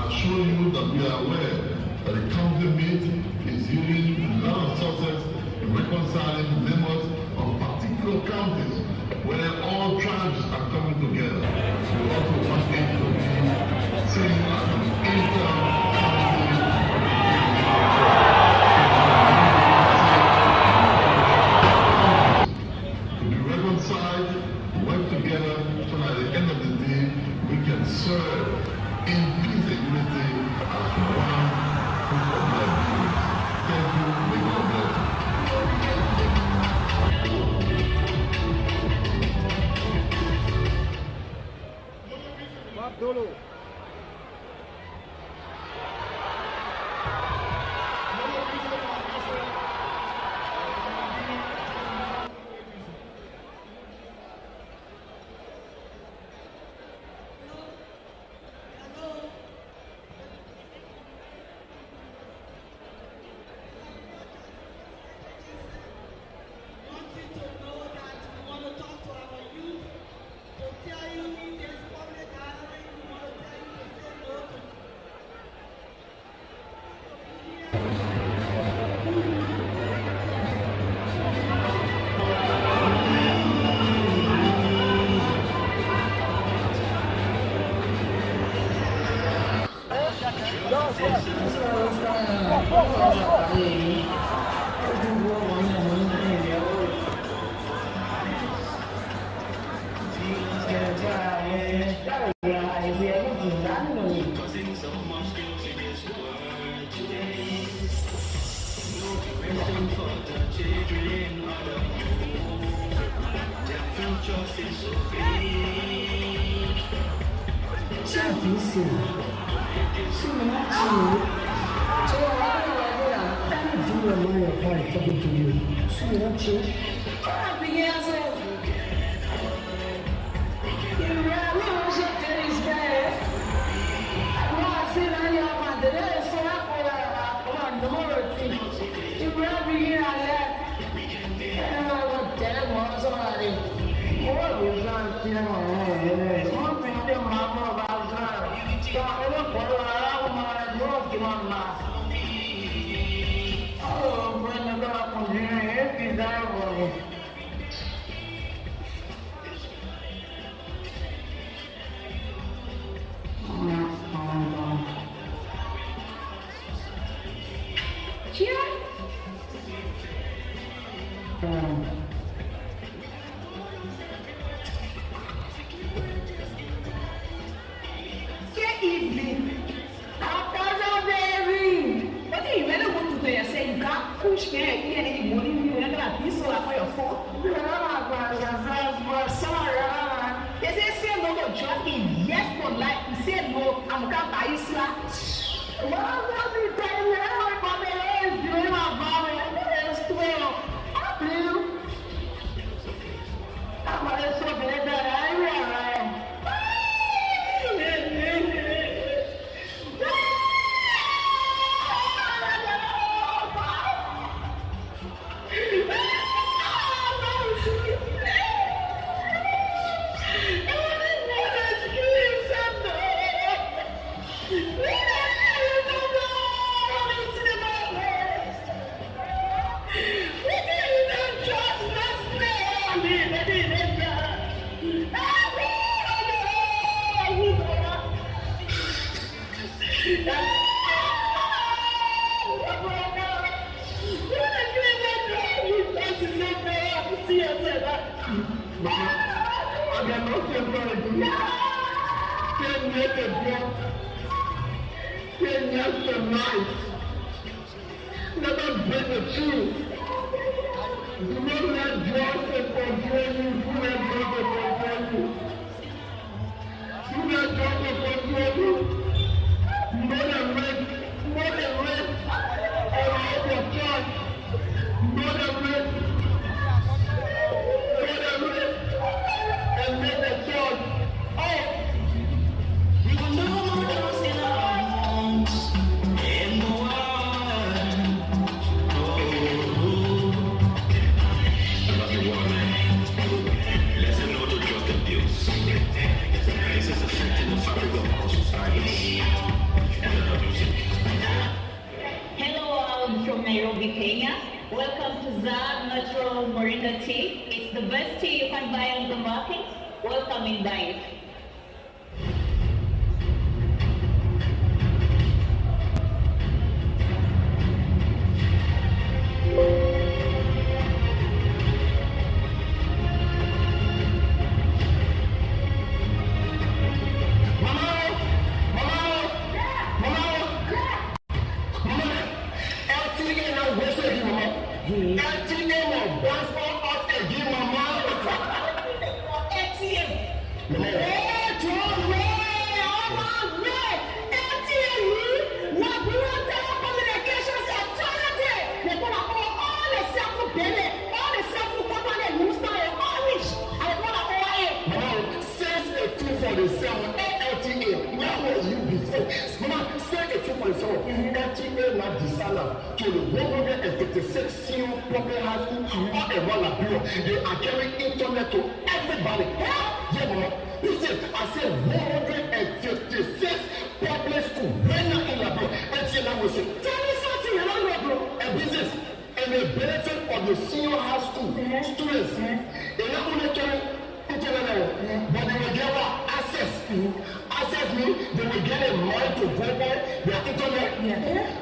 assure you that we are aware that the county meet is using a lot of success in reconciling members of particular counties where all tribes are coming together. We also want it to be seen as an inter-county to be reconciled, work together so that at the end of the day we can serve in peace and unity as one group of Nigerians. Thank you. May God bless you. Dolo. from Nairobi, Kenya. Welcome to Zab Natural Moringa Tea. It's the best tea you can buy on the market. Welcome in diet. To the 156 senior public high school all around Liberia. They are carrying internet to everybody. Yeah, mama. Listen, I said 156 public school right now in Liberia. And see, I will say, tell me something around Liberia. A business and the benefit of the senior high school students. They're not only carrying internet, but they will get access. Access means they will get a mind to go on their internet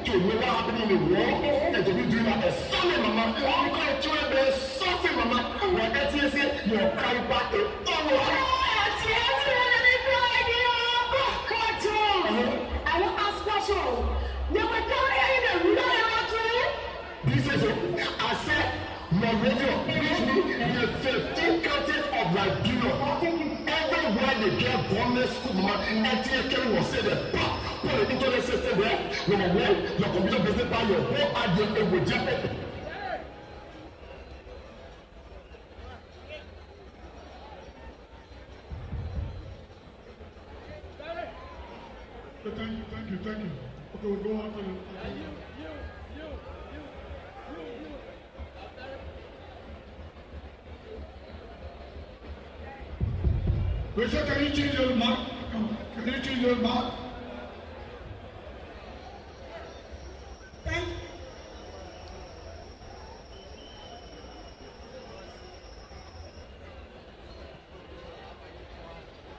to know what happening in the world and to be doing like a summit, mama. Because children be suffering, mama. When ATS you carry back a I want to ask question. They were carrying the ruler this is it. I said, my radio, please me, the 15 counties of Liberia. Everywhere they get government school, NTA will say that put the internet system there. Number one, your computer business by your whole idea, it will jump it. Thank you. Okay, we'll go on to the... Rachel, can you change your mark? Can you change your mark?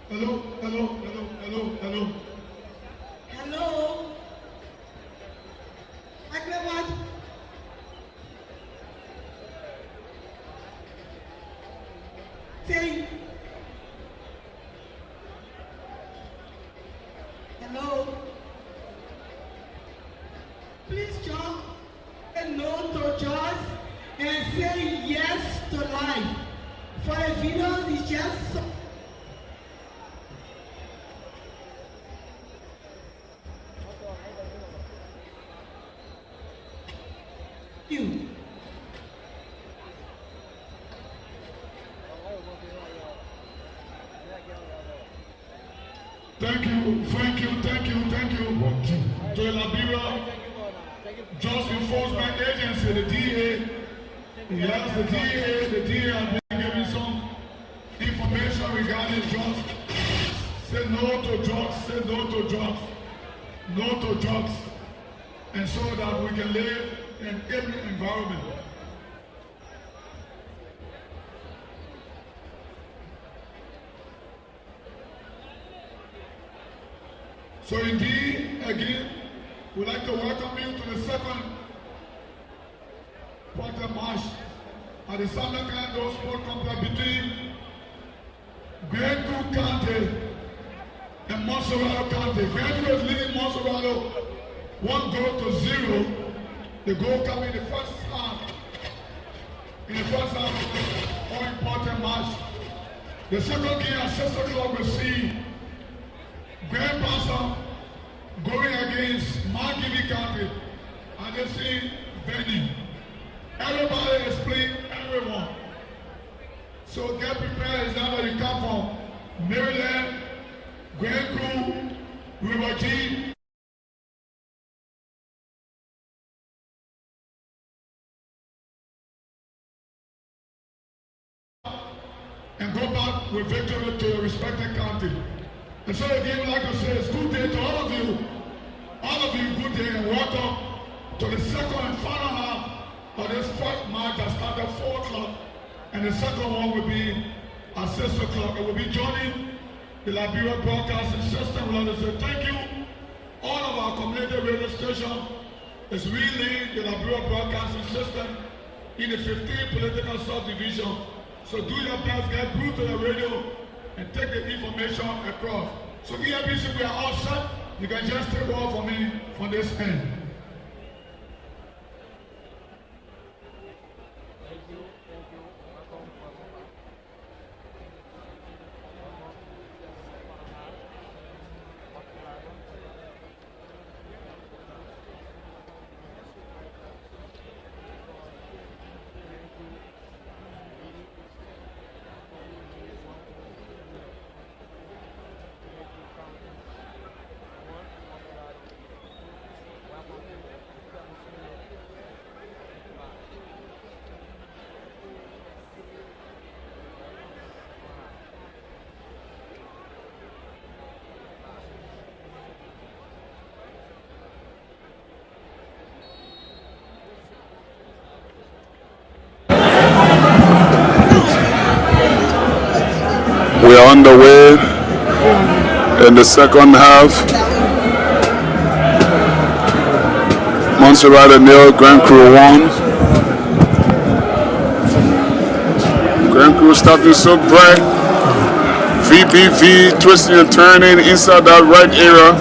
Hello. Hello. What? Say. Hello. Please jump and no to Joyce and say yes to life. For the videos is just so you. Thank you. To the Liberia Just Enforcement Agency, the DA. Yes, the DA has been giving some information regarding drugs. Say no to drugs. And so that we can live in every environment. So indeed, again, we'd like to welcome you to the second quarter march at the Southern Canada Sport Complex between Grand Creek County and Monserrato County. Grand Creek is leading Monserrato 1-0. The goal coming in the first half. In the first half of this all-important match. The second game at 6 o'clock will see Grand Pastor going against Margini County and they see venue. Everybody is playing everyone. So get prepared. It's not that you come from Maryland, Grand Crew, River G. And go back with victory to your respective county. And so again, we'd like to say it's good day to all of you. All of you, good day and welcome to the second and final But this first match has started 4 o'clock, and the second one will be at 6 o'clock. It will be joining the Liberia Broadcasting System. We want to say thank you. All of our community radio station is really the Liberia Broadcasting System in the 15 political subdivision. So do your best, get through to the radio and take the information across. So EABC, we are all set. You can just take over for me from this end. We are underway in the second half. Montserrat nil, Grand Crew 1. Grand Crew starting so bright. VPV twisting and turning inside that right area.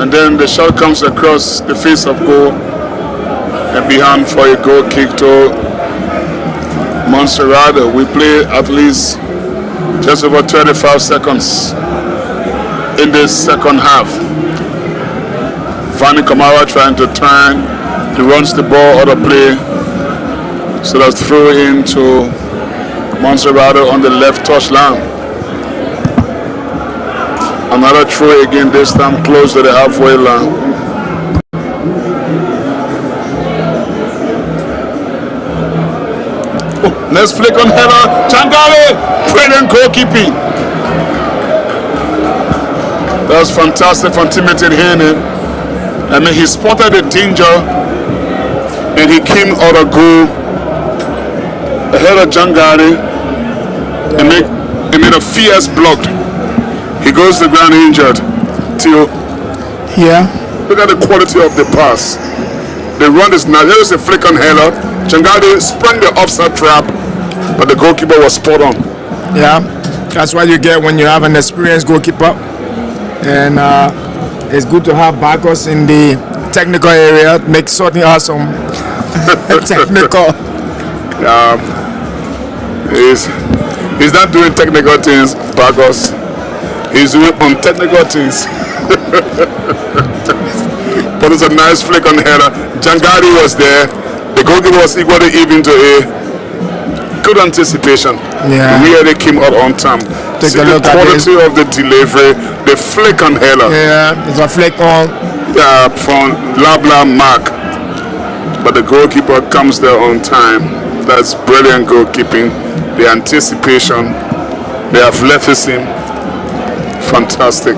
And then the shot comes across the face of goal and behind for a goal kick to Montserrat. We play at least just over 25 seconds in this second half. Fanny Kamara trying to turn. He runs the ball out of play. So that's throw into Montserrat on the left touchline. Another throw again, this time close to the halfway line. Next flick on header, Changale, brilliant goalkeeping. That was fantastic from Timothy Innn. I mean, he spotted the danger and he came out of goal ahead of Changale and made a fierce block. He goes to the ground injured. Theo, Yeah. look at the quality of the pass. The run is now, there is a flick on header. Changale sprang the offside trap, but the goalkeeper was spot on. Yeah, that's what you get when you have an experienced goalkeeper. And it's good to have backers in the technical area. Make certain awesome technical. He's not doing technical things, backers. He's doing untechnical things. But it's a nice flick on the header. Changale was there. The goalkeeper was equally even to a good anticipation. Yeah. Really came out on time. Take See a the look at quality of the delivery, the flick on header. Yeah, it's a flick on. From Labla Mark. But the goalkeeper comes there on time. That's brilliant goalkeeping. The anticipation, the athleticism, fantastic.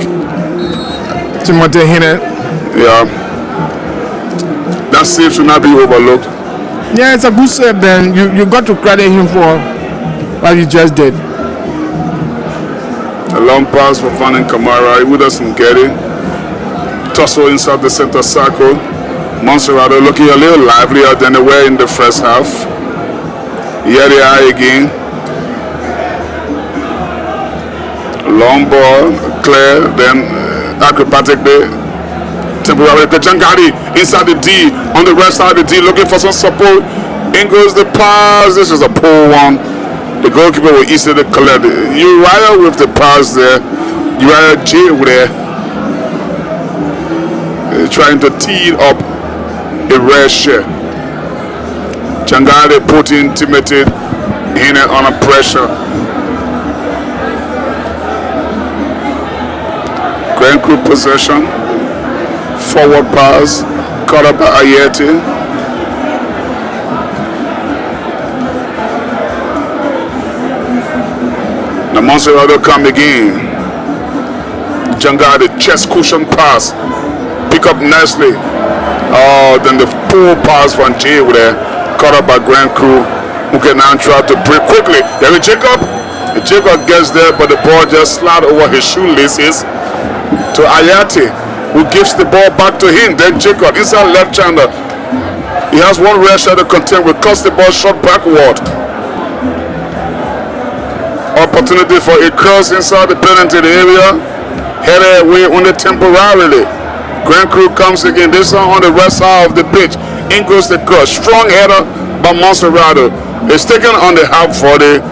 Timothy Innn. Yeah. That save should not be overlooked. Yeah, it's a good save. Then you got to credit him for what he just did. A long pass for Fanny Kamara. He doesn't get it. Tussle inside the center circle. Montserrat looking a little livelier than they were in the first half. Here they are again. Long ball, clear, then acrobatic there. Temporarily, Changale inside the D, on the right side of the D, looking for some support. In goes the pass. This is a poor one. The goalkeeper will easily collect it. Uriah with the pass there. Uriah J there. Trying to tee it up a rare share. Changale put in Timothy Innn under pressure. Grand Crew possession. Forward pass. Caught up by Ayeti. The Montserrat will come again. Changale chest cushion pass. Pick up nicely. Oh, then the poor pass from Jay there, caught up by Grand Crew, who can now try to break quickly. There is Jacob. Jacob gets there, but the ball just slid over his shoelaces to Ayate, who gives the ball back to him. Then Jacob, inside left-hander. He has one rare shot to contend with, cuts the ball short backward. Opportunity for a cross inside the penalty area. Headed away only temporarily. Grand Crew comes again, this one on the west side of the pitch. In goes the cross. Strong header by Monserrato. It's taken on the half 40,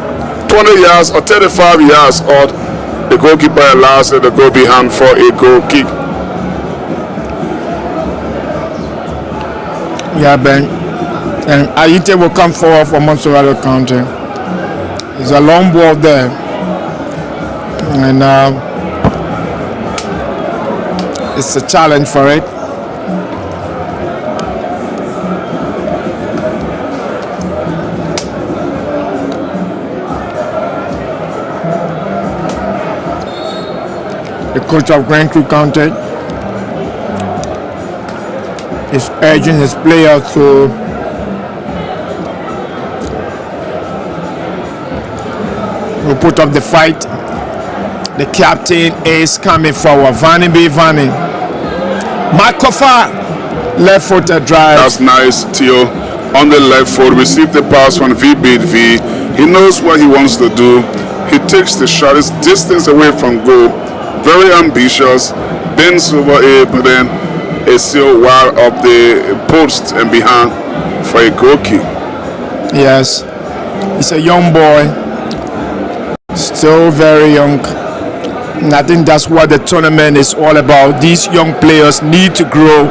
20 yards or 35 yards odd. The goalkeeper allows it to go behind for a goal kick. Yeah, Ben. And Ayite will come forward for Monserrato County. There's a long ball there. And it's a challenge for it. The coach of Grand Crew County is urging his players to put up the fight. The captain is coming forward. Vanny B. Vanny. Makofa, left-footed drive. That's nice, Theo. On the left foot, received the pass from VBV. He knows what he wants to do. He takes the shot. It's distance away from goal. Very ambitious. Bends over it, but then it's still wide up the post and behind for a goal kick. Yes. He's a young boy. Still very young. And I think that's what the tournament is all about. These young players need to grow.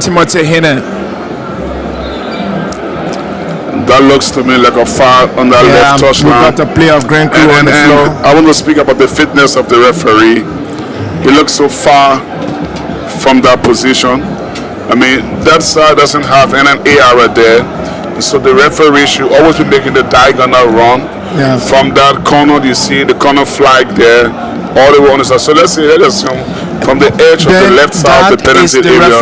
Timothy Innn. That looks to me like a foul on that left touchline. We got a player of Grand Crew on the floor. I want to speak about the fitness of the referee. He looks so far from that position. I mean, that side doesn't have an AR there. So the referee should always be making the diagonal run. Yeah. From that corner, you see the corner flag there, all the way on the side. So let's assume from the edge of the left side of the penalty area.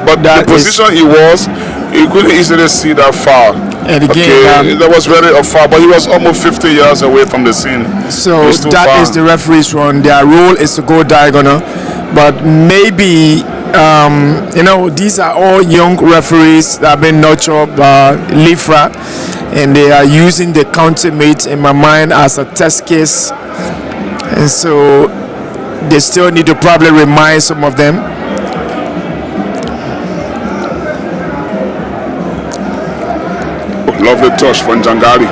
But the position he was, you couldn't easily see that far. And again, that was very far, but he was almost 50 yards away from the scene. So that is the referee's run. Their role is to go diagonal, but maybe these are all young referees that have been nurtured by Lifra, and they are using the county mates in my mind as a test case, and so they still need to probably remind some of them. Lovely touch from Jangari.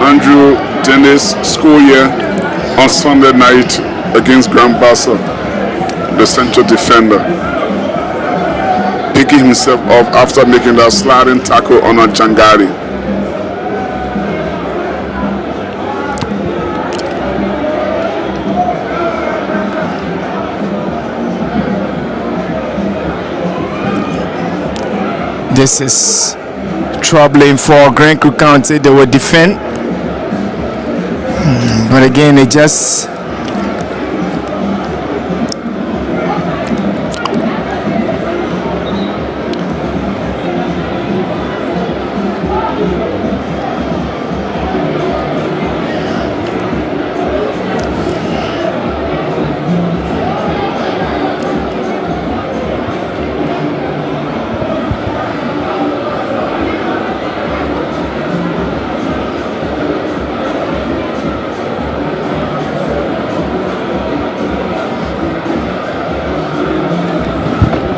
Andrew Dennis school year on Sunday night against Grand Bassa, the central defender, picking himself up after making that sliding tackle on a Jangari. This is troubling for Grand Crew County. They will defend, but again, they just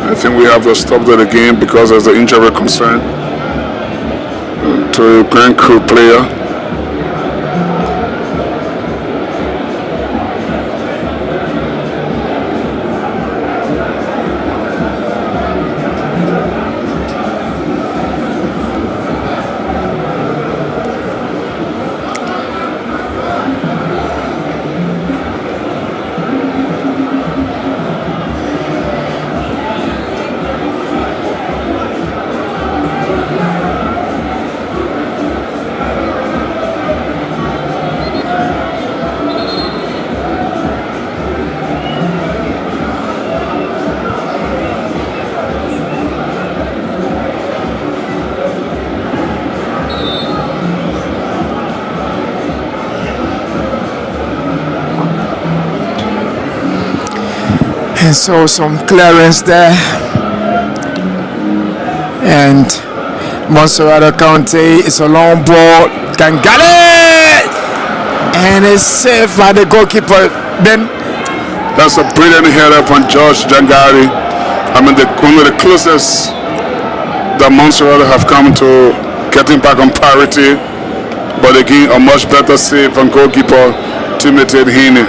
I think we have to stop the game because there's an injury concern to a Grand Crew player. So some clearance there, and Monserrato County is a long ball. Can get it, and it's saved by the goalkeeper. Then That's a brilliant header from George Jangari. I mean, one of the closest that Monserrato have come to getting back on parity, but again, a much better save from goalkeeper Timothy Innn.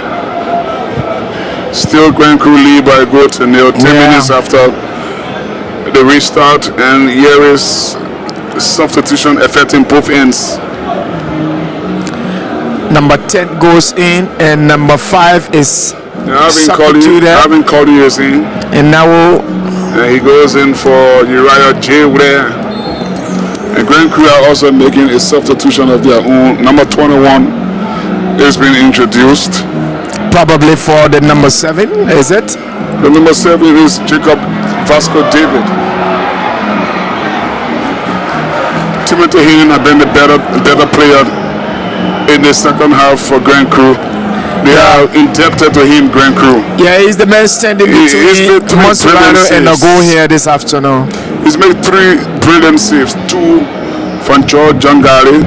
Still Grand Crew lead by a goal to nil 10 minutes after the restart, and here is substitution affecting both ends. number 10 goes in, and number 5 is substituted. Alvin Cody is in, and now and he goes in for Uriah J. there. And Grand Crew are also making a substitution of their own. Number 21 is being introduced. probably for the number 7, is it? The number 7 is Jacob Vasco David. Timothy Innn have been the better player in the second half for Grand Crew. They are indebted to him, Grand Crew. Yeah, he's the man standing between Monserrato and a goal here this afternoon. He's made 3 brilliant saves, 2 from George Jangari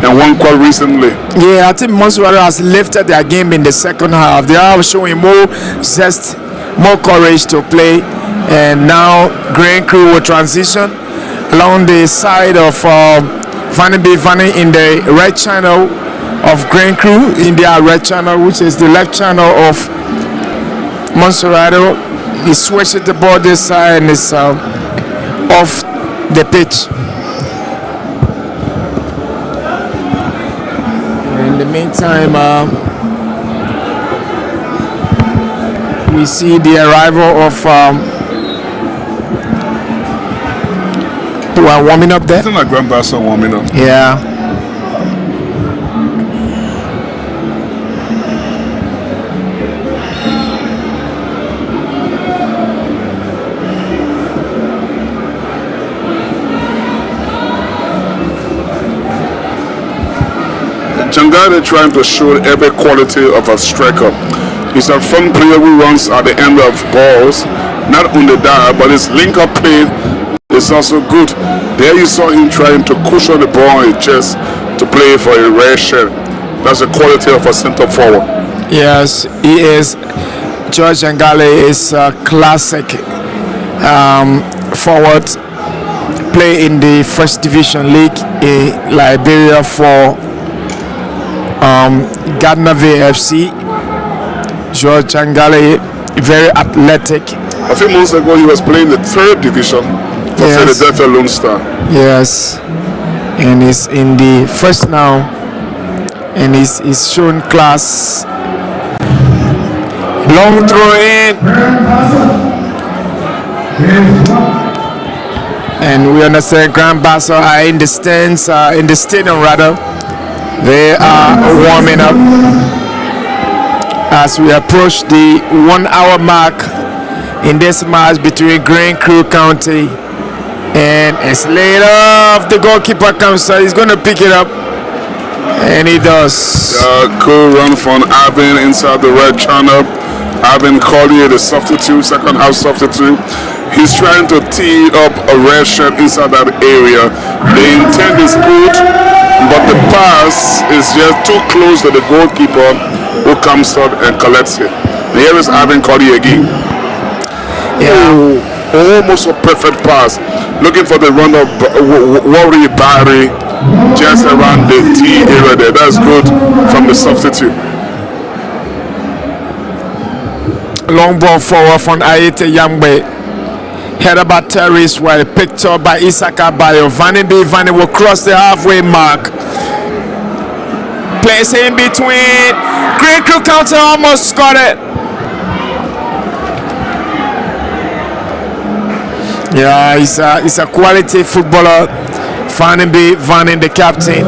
and 1 quite recently. Yeah, I think Monserrato has lifted their game in the second half. They are showing more zest, more courage to play, and now Grand Crew will transition along the side of Vanny in the right channel of Grand Crew, in their red channel, which is the left channel of Monserrato. He switches the ball this side and it's off the pitch. In the meantime, we see the arrival of who are warming up there. I think like Grand Bassa warming up. Yeah. Jangari trying to show every quality of a striker. He's a fun player who runs at the end of balls, not only that, but his link-up play is also good. There you saw him trying to cushion the ball on his chest to play for a rare shirt. That's the quality of a center forward. Yes, he is. George Jangari is a classic forward. Play in the First Division League in Liberia for Gardner VFC. George Jangari, very athletic. A few months ago, he was playing the 3rd division for Philadelphia Lone Star. Yes, and he's in the first now, and he's shown class. Long throw in, and we understand Grand Bassa are in the stands, in the stadium rather. They are warming up as we approach the 1 hour mark in this match between Grand Crew County and it's laid off. The goalkeeper comes out, he's going to pick it up, and he does. Cool run from Alvin inside the red channel. Alvin Collier, the substitute, second half substitute. He's trying to tee up a red shirt inside that area. The intent is good, but the pass is just too close to the goalkeeper, who comes out and collects it. And here is Alvin Collier again. Almost a perfect pass. Looking for the run of Warri Barry just around the T area there. That's good from the substitute. Long ball forward from Ayete Yangbe. Header by Terrace, well picked up by Isaka Bayo. Vanny will cross the halfway mark. Place in between. Grand Crew County almost got it. Yeah, he's a quality footballer. Vanny, the captain,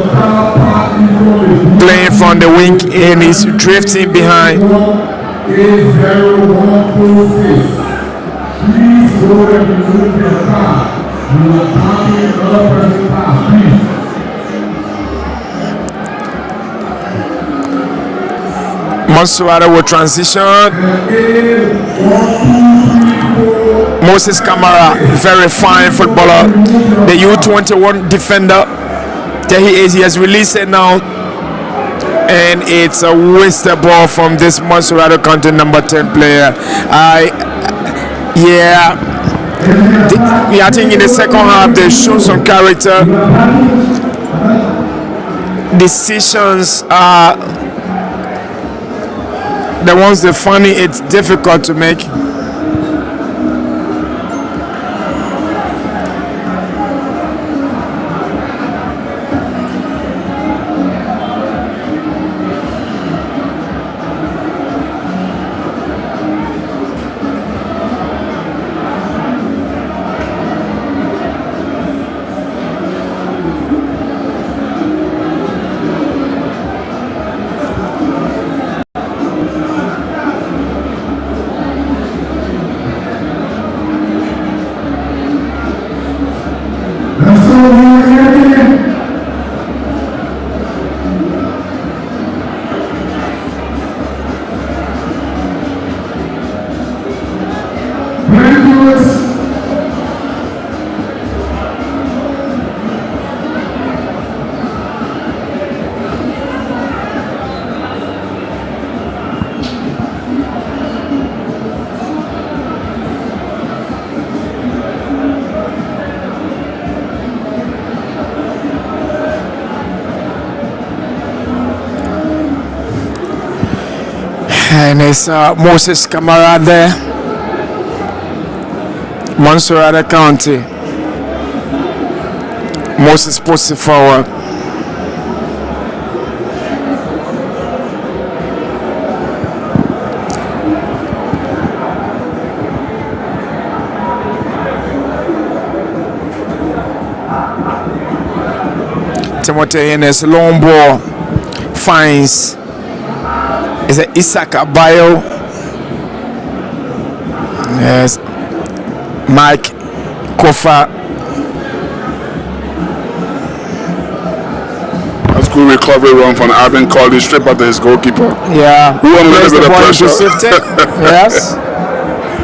playing from the wing and he's drifting behind. Please go and remove your car. You are parking another person's car, please. Monserrate will transition. Moses Camara, very fine footballer. The U21 defender. There he is. He has released it now. And it's a wasted ball from this Monserrate County number 10 player. I think in the second half they've shown some character. Decisions are the ones they find it's difficult to make. And it's Moses Camara there, Monserrate County. Moses puts it forward. Timothy Innes, long ball, finds. Is it Isaac Abayo? Yes. Mike Kofa. That's good recovery run from Alvin Coley straight back to his goalkeeper. Yeah. Who a little bit of pressure. Yes.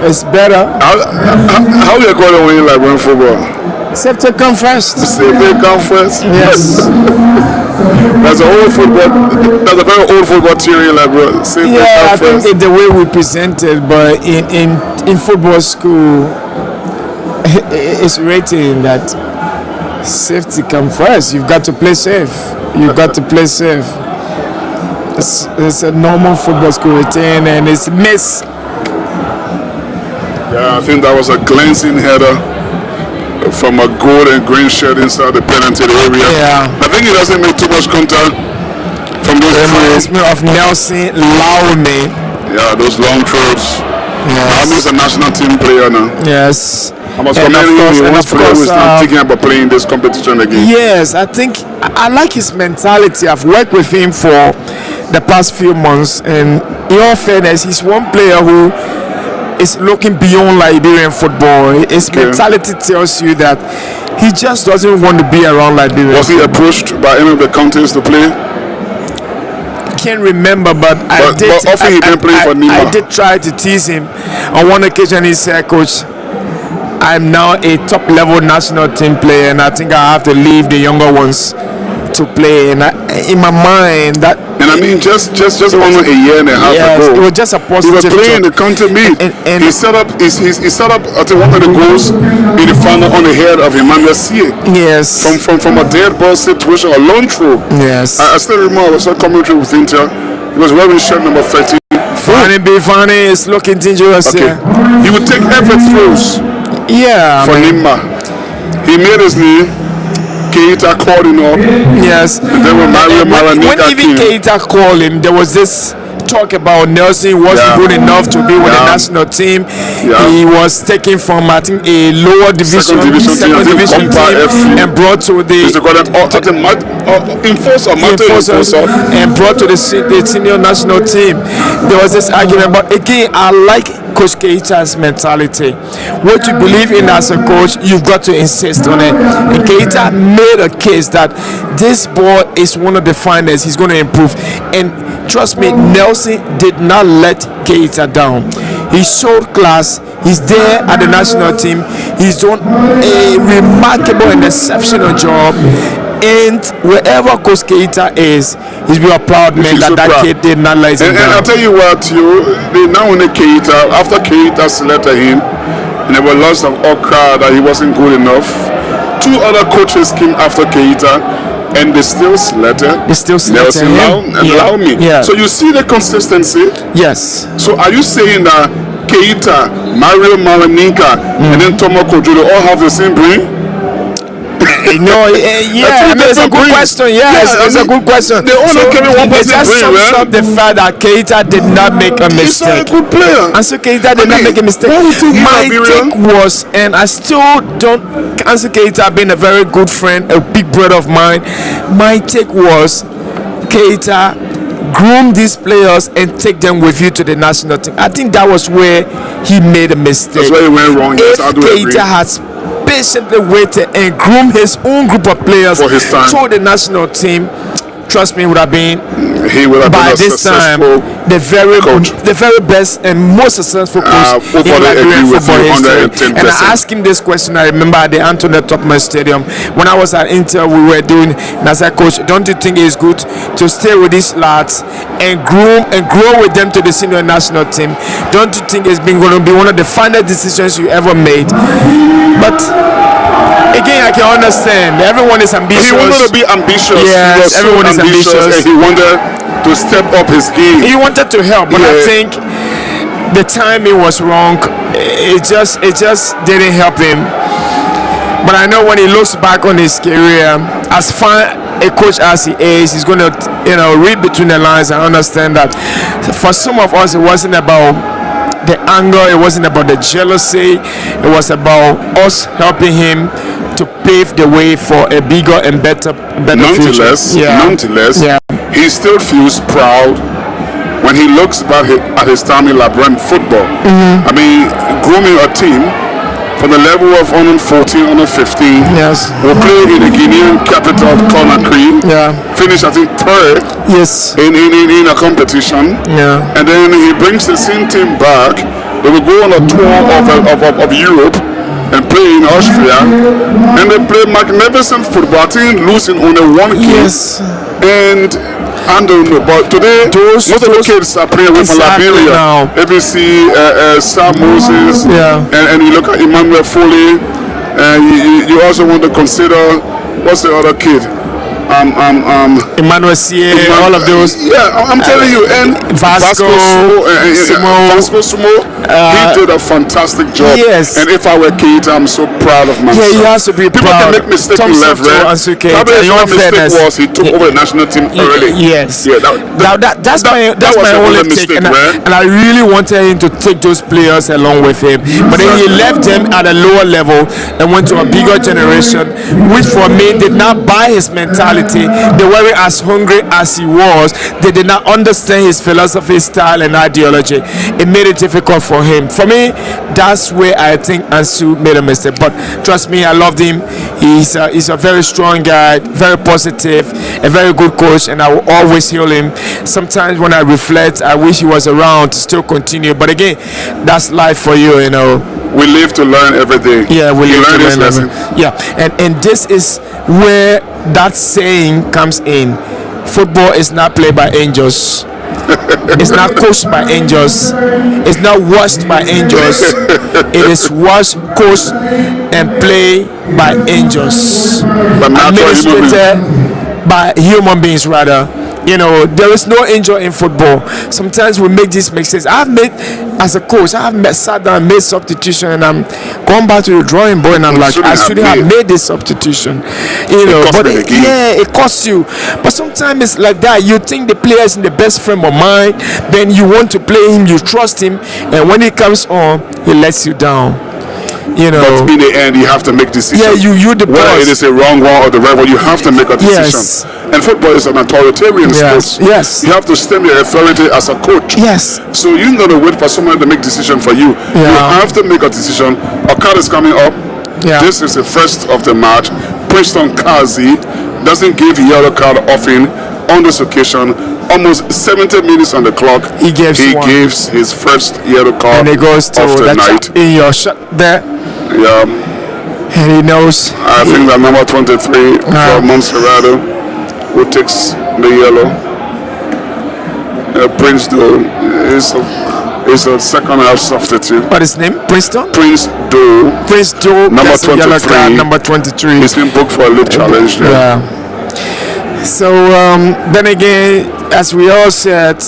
It's better. How you going to win like win football? Safety come first. Safety come first. Yes. That's a very old football theory, like bro. Safety I come think first. the way we present it, but in football school, it's written that safety come first. You've got to play safe. You've got to play safe. It's a normal football school routine, and it's miss. Yeah, I think that was a glancing header from a gold and green shirt inside the penalty area. Yeah. I think he doesn't make too much contact from those Reminds throws. me of Nelson Laume. Yeah, those long throws. Yes. He's a national team player now. Yes. I must And commend of him. course- He and wants of player who is course, not thinking about playing this competition again. Yes, I think I like his mentality. I've worked with him for the past few months, and in all fairness, he's one player who is looking beyond Liberian football. His mentality tells you that he just doesn't want to be around Liberia. Was he approached by any of the counties to play? Can't remember, but often he didn't play for Nima. I did try to tease him. On one occasion, he said, "Coach, I'm now a top-level national team player, and I think I have to leave the younger ones to play." And in my mind, that. And I mean, just almost a year and a half ago, it was just a he positive. was playing in the county meet. And he set up. He set up. I think one of the goals in the final on the head of Emmanuel Sie. Yes. From a dead ball situation, a long throw. Yes. I still remember I was on commentary with Inter. He was wearing shirt number 13. Funny is looking dangerous. Okay. Yeah. He would take every throws. Yeah. For Nima. He made his knee. Keita called him up. Yes. And then when Mario Maranika when even Keita called him, there was this talk about Nelson wasn't good enough to be with the national team. He was taken from, I think, a lower division, second division team, and brought to the enforcer, and brought to the senior national team. There was this argument, but again, I like Coach Keita's mentality. What you believe in as a coach, you've got to insist on it. And Keita made a case that this boy is one of the finest. He's going to improve. And trust me, Nelson did not let Keita down. He showed class. He's there at the national team. He's done a remarkable and exceptional job. And wherever Coach Keita is, he's been a proud man that kid did not let him down. And I'll tell you what, they now in the Keita, after Keita selected him, and there were lots of okra that he wasn't good enough. 2 other coaches came after Keita, and they still selected. Nelson him. Allow me. Yeah. So you see the consistency. Yes. So are you saying that Keita, Mario Maranika, and then Tomo Kojo all have the same brain? No, yeah, it's a good question. It's a good question. They only carry one person. It just sums up the fact that Keita did not make a mistake. He's a good player. And so Keita did not make a mistake. My take was, and I still don't consider Keita being a very good friend, a big brother of mine. My take was, Keita, groom these players and take them with you to the national team. I think that was where he made a mistake. That's where he went wrong. If Keita has patiently waited and groomed his own group of players for his time to the national team, trust me, would have been by this time the very best and most successful coach in Liberian football history. And I asked him this question. I remember at the Antoinette Topman Stadium when I was at Inter, we were doing, and I said, Coach, don't you think it's good to stay with these lads and groom and grow with them to the senior national team? Don't you think it's been going to be one of the finest decisions you ever made? But again, I can understand. Everyone is ambitious. He wanted to be ambitious. Yes, everyone is ambitious. And he wanted to step up his game. He wanted to help, but I think the timing was wrong. It just didn't help him. But I know when he looks back on his career, as fine a coach as he is, he's going to, read between the lines and understand that for some of us, it wasn't about the anger, it wasn't about the jealousy, it was about us helping him to pave the way for a bigger and better future. Nonetheless, he still feels proud when he looks back at his time in Liberian football. I mean, grooming a team from the level of under 14, under 15. Yes. We played in the Guinean capital of Conakry. Yeah. Finished, I think, third. Yes. In a competition. Yeah. And then he brings the same team back. They will go on a tour of Europe and play in Austria. And they play magnificent football. I think losing only 1 game. Yes. And I don't know, but today most of the kids are playing with Liberia now. ABC, Sam Moses, and you look at Emmanuel Foley, and you also want to consider what's the other kid? Emmanuel C. all of those. Yeah, I'm telling you, and Vasco Sumo, he did a fantastic job. Yes. And if I were Keita, I'm so proud of myself. Yeah, he has to be People proud. can make mistakes in left, right? Probably the mistake was he took over the national team early. Yes. Yeah, that's my only take. And I really wanted him to take those players along with him. But then he left them at a lower level and went to a bigger generation, which for me did not buy his mentality. They weren't as hungry as he was. They did not understand his philosophy, style, and ideology. It made it difficult for him. For me, that's where I think Ansu made a mistake. But trust me, I loved him. He's a very strong guy, very positive, a very good coach, and I will always hail him. Sometimes when I reflect, I wish he was around to still continue. But again, that's life for you, We live to learn every day. Yeah, we live to learn this learn lesson. Yeah, and this is where that saying comes in. Football is not played by angels. It's not coached by angels. It's not watched by angels. It is watched, coached, and played by angels. Administrated by human beings, rather. There is no angel in football. Sometimes we make these mistakes. As a coach, sat down and made substitution, and I'm going back to the drawing board, and I'm like, I shouldn't have made this substitution. It costs you. But sometimes it's like that. You think the player is in the best frame of mind, then you want to play him, you trust him, and when he comes on, he lets you down. You know. But in the end, you have to make decisions. Yeah, you the Whether boss. it is a wrong one or the right one, you have to make a decision. Yes. And football is an authoritarian Yes. sport. Yes. You have to stem your authority as a coach. Yes. So you're not going to wait for someone to make decision for you. Yeah. You have to make a decision. A card is coming up. Yeah. This is the first of the match. Princeton Kazi doesn't give yellow card often on this occasion. Almost 70 minutes on the clock. He gives his first yellow card and it goes to of the the night. in your shot there. Yeah. And he knows. I think that number 23 for Monserrato, who takes the yellow. Prince Doe is a second half substitute. What is his name? Princeton? Prince Doe. Prince Doe. Number gets a yellow 23. card, number 23. He's been booked for a lip challenge there. Yeah. So then again, as we all said,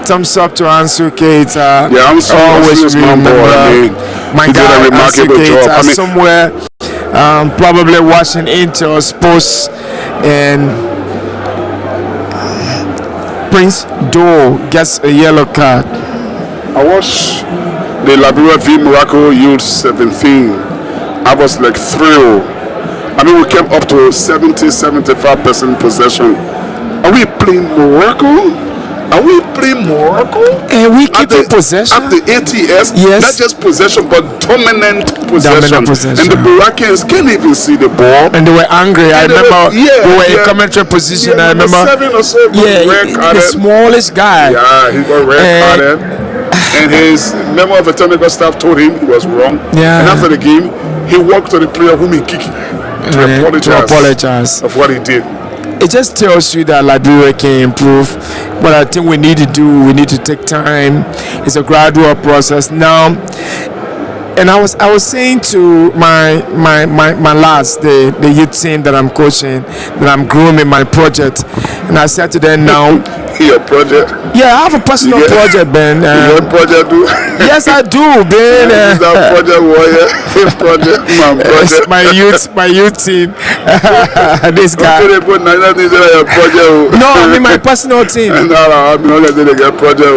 thumbs up to Ansu Keita. Yeah, Ansu always is my boy. I mean, my he did guy a Ansu remarkable Keita job. I mean, somewhere, probably watching Inter's post, and Prince Doe gets a yellow card. I watched the Liberia v Morocco U17. I was like thrilled. I mean, we came up to 70-75% possession. Are we playing Morocco? Are we playing Morocco? And we keep the possession. At the ATS, Yes. not just possession, but dominant possession. Dominant possession. And the Moroccans can't even see the ball. And they were angry. I And they remember we were in commentary position. I number remember. 7 or so got red Yeah, carded. the smallest guy. Yeah, he got red And- carded. And his member of the technical staff told him he was wrong. Yeah. And after the game, he walked to the player whom he kicked to apologize of what he did. It just tells you that Liberia can improve. What I think we need to do, we need to take time. It's a gradual process now. And I was saying to my lads, the youth team that I'm coaching, that I'm grooming my project, and I said to them now, Your project? yeah, I have a personal project, Ben. Your project do? Yes, I do, Ben. Is that project warrior? Project man, project. my youth team. This guy. Okay, they put 9 things in your project. No, I mean my personal team. No, I'm not going to get project.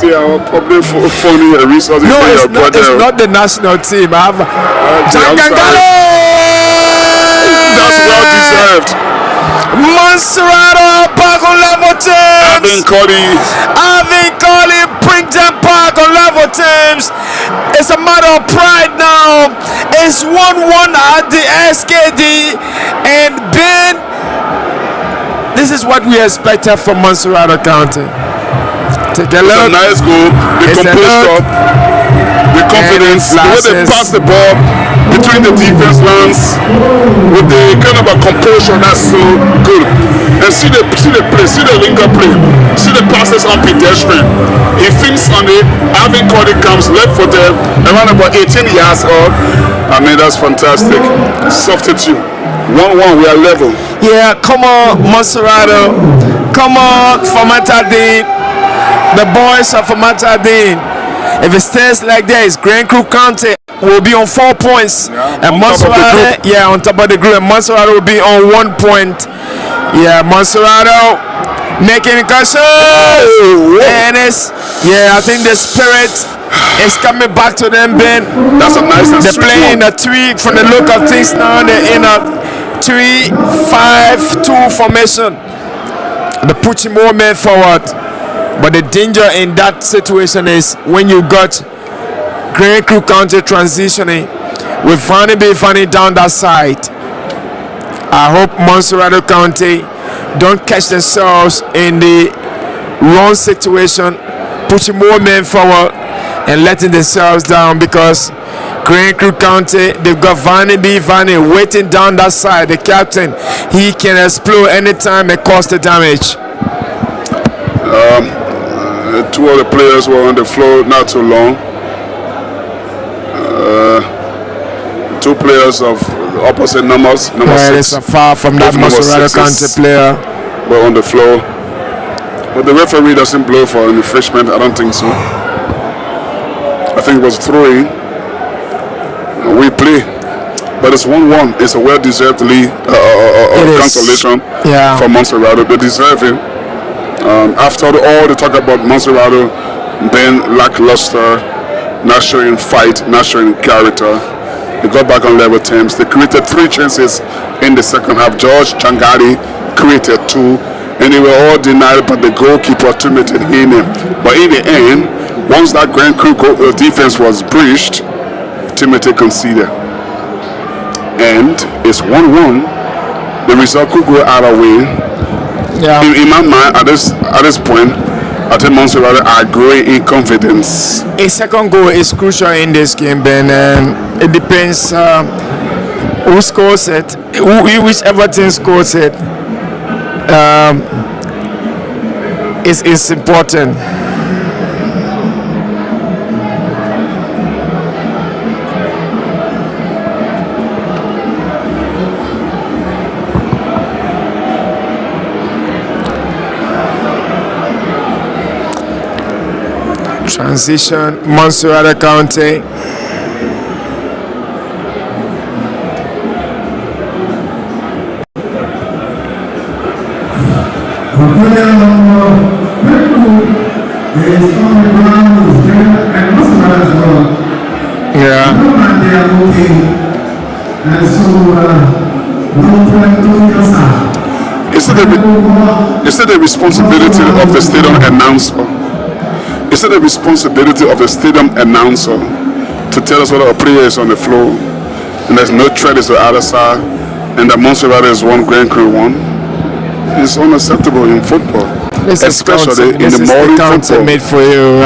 You our public funding and resources. No, in it's your not, project. it's not the national team. I have I'm Jangangalo! That's well deserved. Monserrato Park on level teams. Alvin Colley, Princeton Park on level teams. It's a matter of pride now. It's 1-1 at the SKD, and Ben, this is what we expected from Monserrato County. Take a It's look. a nice goal. The It's a composure, the confidence, the way they flashes. pass the ball between the defense lines with the kind of a composure that's so good. And see the play, see the link up play, see the passes on pedestrian. He thinks on it. Alvin Cody comes left footed around about 18 yards up. I mean, that's fantastic. Substitute 1-1. We are level. Yeah, come on, Monserrato. Come on, Formatadine. The boys of Formatadine. If it stays like this, Grand Crook County will be on 4 points. Yeah, And on top of the Monserrato, group. on top of the group. And Monserrato will be on 1 point. Yeah, Monserrato making caution. And it's, I think the spirit is coming back to them, Ben. That's a nice and They're sweet playing one. a 3 from the look of things now. They're in a 3-5-2 formation. They put more men forward. But the danger in that situation is when you got Grand Crook County transitioning with Fanny down that side. I hope Monserrato County don't catch themselves in the wrong situation, pushing more men forward and letting themselves down, because Grand Crook County, they've got Vanny waiting down that side. The captain, he can explode anytime and cause the damage. Two of the players were on the floor not too long. Two players of opposite numbers. Number Well, 6. it's a foul from that Both number Monserrato County sixes player. were on the floor. But the referee doesn't blow for an infringement. I don't think so. I think it was throwing. We play. But it's 1-1. It's a well-deserved lead. Consolation for Monserrato. They deserve it. After all the talk about Monserrato being lackluster, not showing fight, not showing character. They got back on level terms. They created 3 chances in the second half. George Changari created 2, and they were all denied by the goalkeeper, Timothy Innn. But in the end, once that Grand Crew defense was breached, Timothy conceded. And it's 1-1. The result could go either way. Yeah. In my mind, at this point, I think Montserrat are growing in confidence. A second goal is crucial in this game, Ben, and it depends who scores it. Whichever team scores it is important. Transition, Montserrat County. Yeah. Is it the responsibility of the stadium announcer? Is it the responsibility of the stadium announcer to tell us whether a player is on the floor and there's no threat is the other side and that Montserrat is 1, Grand Crew 1? It's unacceptable in football. Especially in the modern football. Made for you,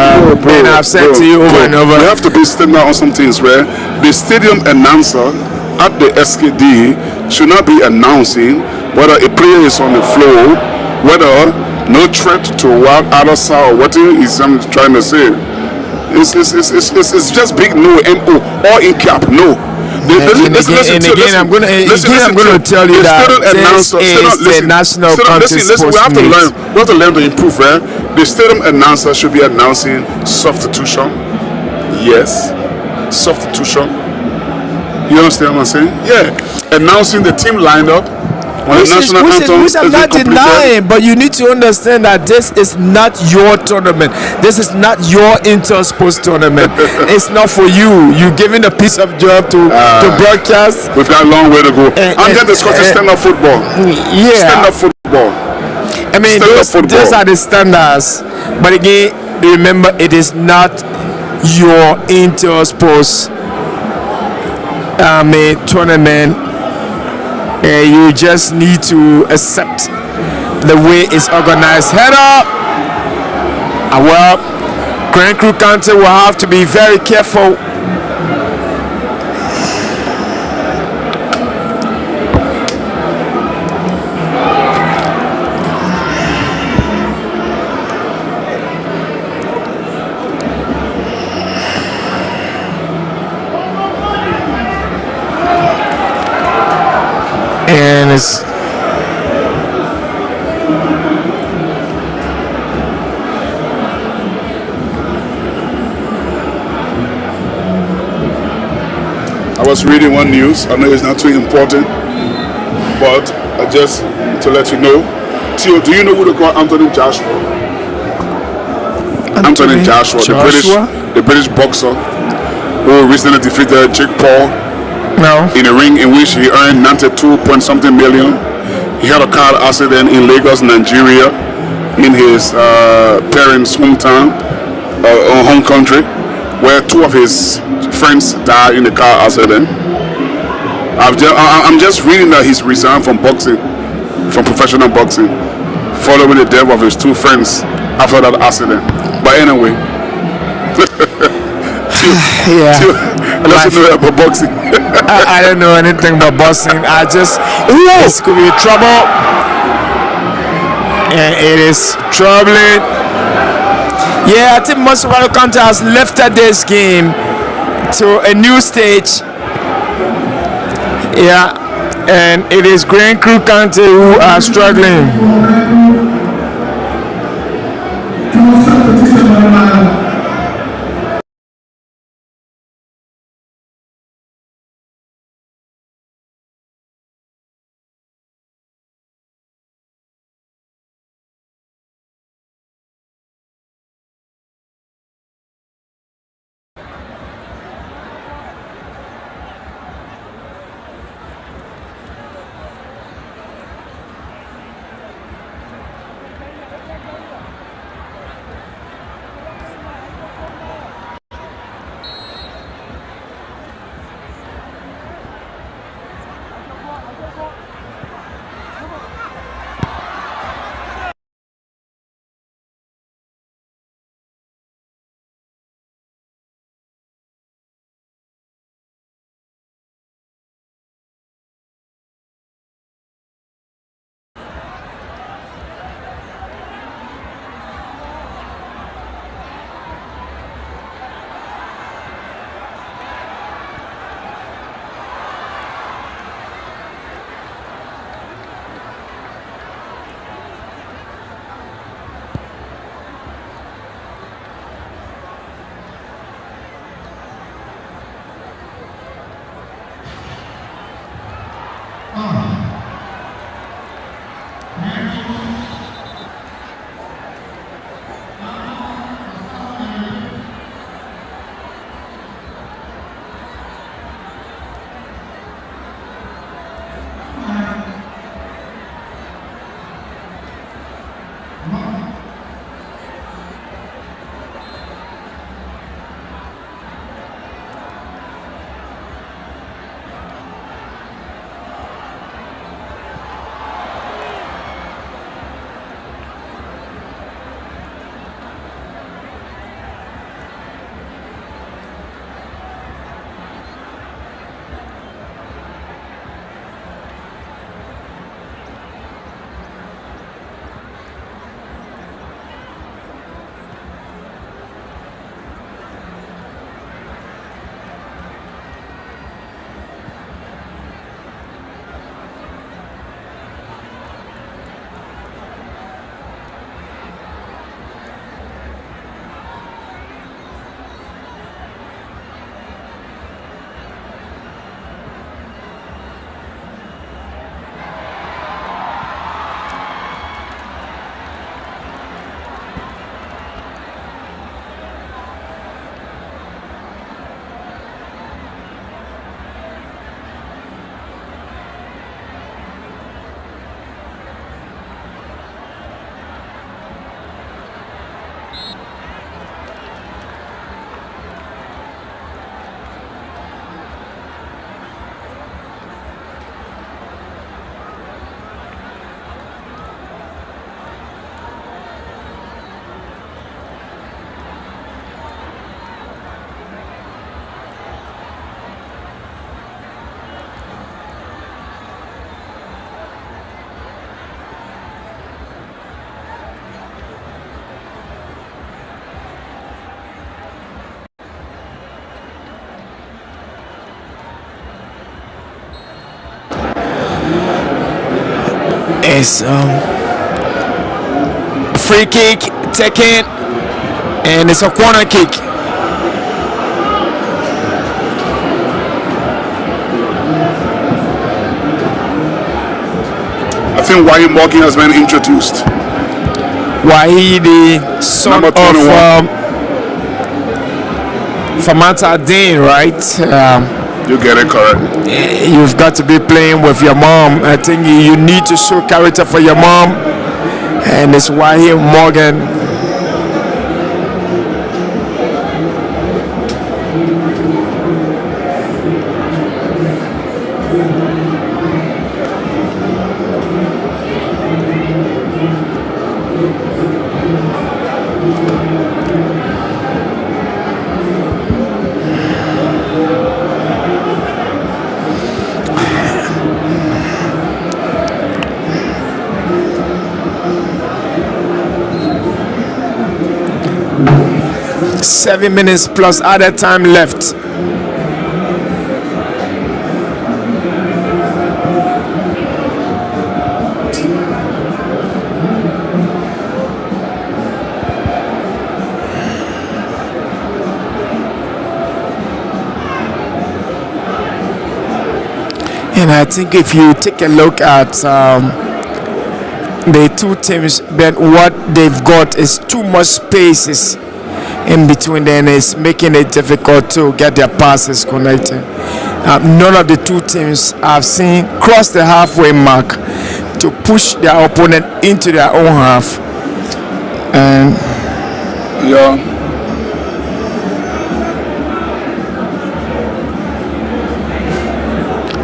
and I've said to you over and over. We have to be standing on some things where the stadium announcer at the SKD should not be announcing whether a player is on the floor, whether no threat to what other side or what he's trying to say. It's just big no, N-O, all in cap, no. Again, I'm going to tell you that this is the national contest sports we have to learn to improve, right? The stadium announcer should be announcing substitution. Yes, substitution. You understand what I'm saying? Yeah, announcing the team lineup. Which I'm not denying, but you need to understand that this is not your tournament. This is not your inter-sports tournament. It's not for you. You're given a piece of job to broadcast. We've got a long way to go. I'm just discussing stand-up football. Yeah. Stand-up football. I mean, those are the standards. But again, remember, it is not your inter-sports tournament. You just need to accept the way it's organized. Head up! Well, Grand Crew County will have to be very careful. And it's I was reading one news. I know it's not too important, but I just to let you know. Tio, do you know who they call Anthony Joshua? Anthony Joshua, the British boxer who recently defeated Jake Paul. No. In a ring in which he earned 92 point something million. He had a car accident in Lagos, Nigeria, in his parents' hometown, home country, where 2 of his friends died in the car accident. I'm just reading that he's resigned from boxing, from professional boxing, following the death of his 2 friends after that accident. But anyway, doesn't know about boxing. I don't know anything about boxing. This could be trouble, and it is troubling. Yeah, I think Montserrat County has lifted this game to a new stage. Yeah, and it is Grand Crew County who are struggling. It's free kick taken, and it's a corner kick. I think Wahid Morgan has been introduced. Wahid, the son Number of 21. Famata Dean, right? You get it correct. You've got to be playing with your mom. I think you need to show character for your mom, and it's Wahid Morgan. Seven minutes plus other time left. And I think if you take a look at the two teams, then what they've got is too much spaces in between them, is making it difficult to get their passes connected. None of the two teams I've seen cross the halfway mark to push their opponent into their own half. And Yeah.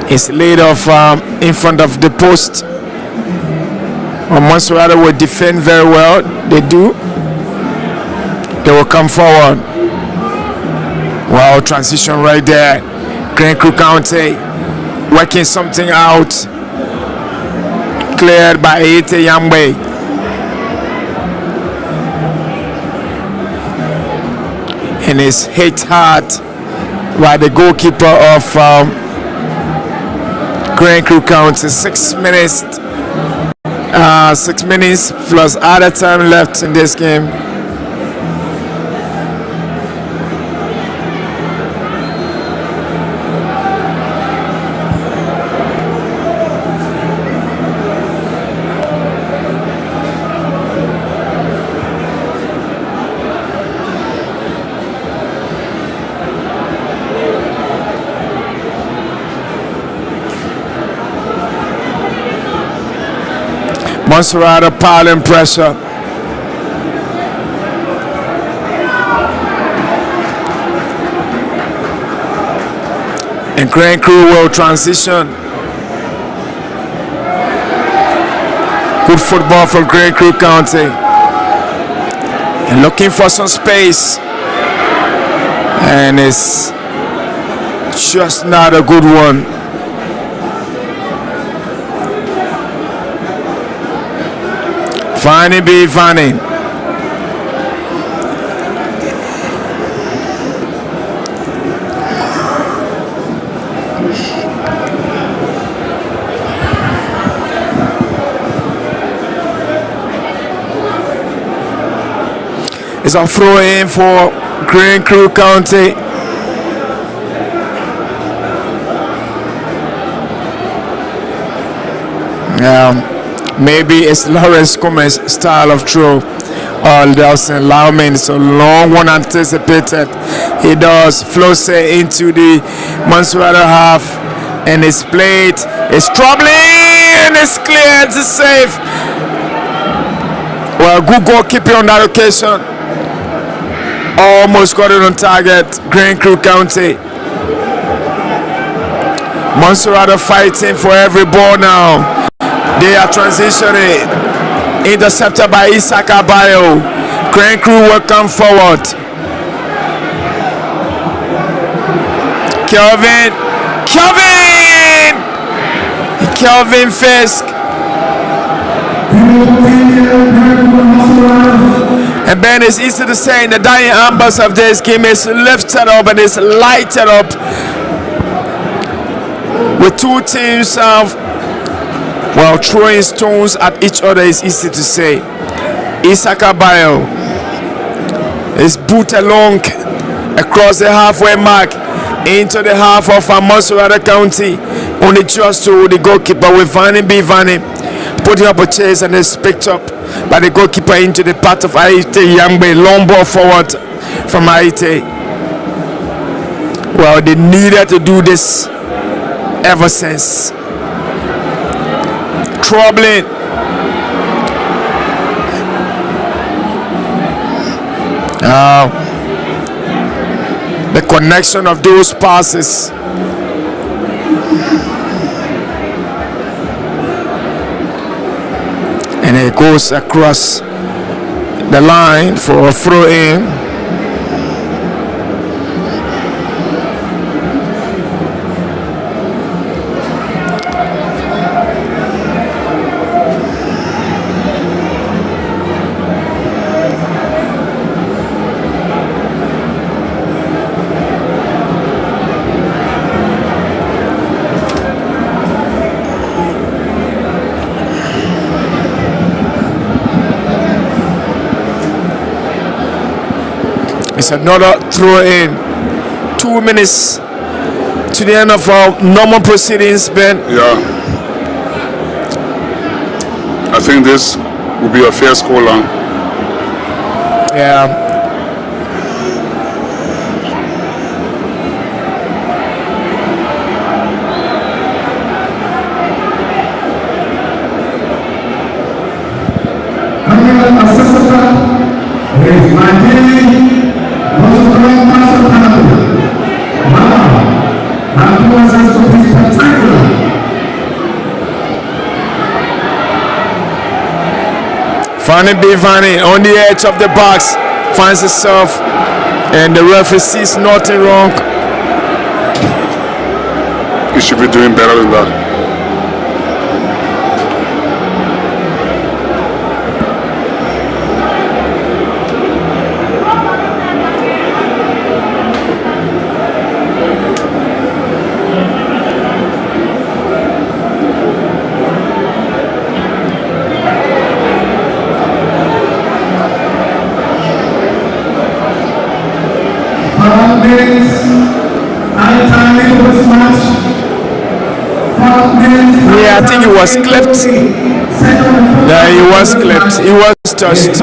it's laid off in front of the post. Monserrate will defend very well. They do. They will come forward. Wow, transition right there. Grand Crew County working something out. Cleared by Ete Yambe. And it's hit hard by the goalkeeper of Grand Crew County. 6 minutes. 6 minutes plus other time left in this game. Monserrate piling pressure. And Grand Crew will transition. Good football from Grand Crew County. And looking for some space. And it's just not a good one. Fanny B. Fanny. It's a throw in for Grand Crew County. Maybe it's Lawrence Comer's style of throw. Nelson Lauman. It's a long one anticipated. He does flows it into the Monserrate half, and it's played. It's troubling, and it's cleared. It's safe. Well, good goalkeeping on that occasion. Almost got it on target. Grand Crew County. Monserrate fighting for every ball now. They are transitioning. Intercepted by Isaac Abayo. Grand Crew will come forward. Kelvin Fisk. And Ben is easy to say in the dying embers of this game is lifted up and is lighted up with two teams While throwing stones at each other is easy to say. Isaka Bayo is boot along across the halfway mark into the half of Amosurada County, only just to the goalkeeper with Vanny B. Vanny putting up a chase, and is picked up by the goalkeeper into the part of Aite Yangbe. Long ball forward from Aite. Well, they needed to do this ever since. Troubling. The connection of those passes. And it goes across the line for a throw in. It's another throw in. 2 minutes to the end of our normal proceedings, Ben. Yeah. I think this will be a fair scoreline. Yeah. Vanny B. Vanny on the edge of the box finds himself, and the referee sees nothing wrong. He should be doing better than that. Yeah, I think he was clipped. Yeah, he was clipped. He was touched.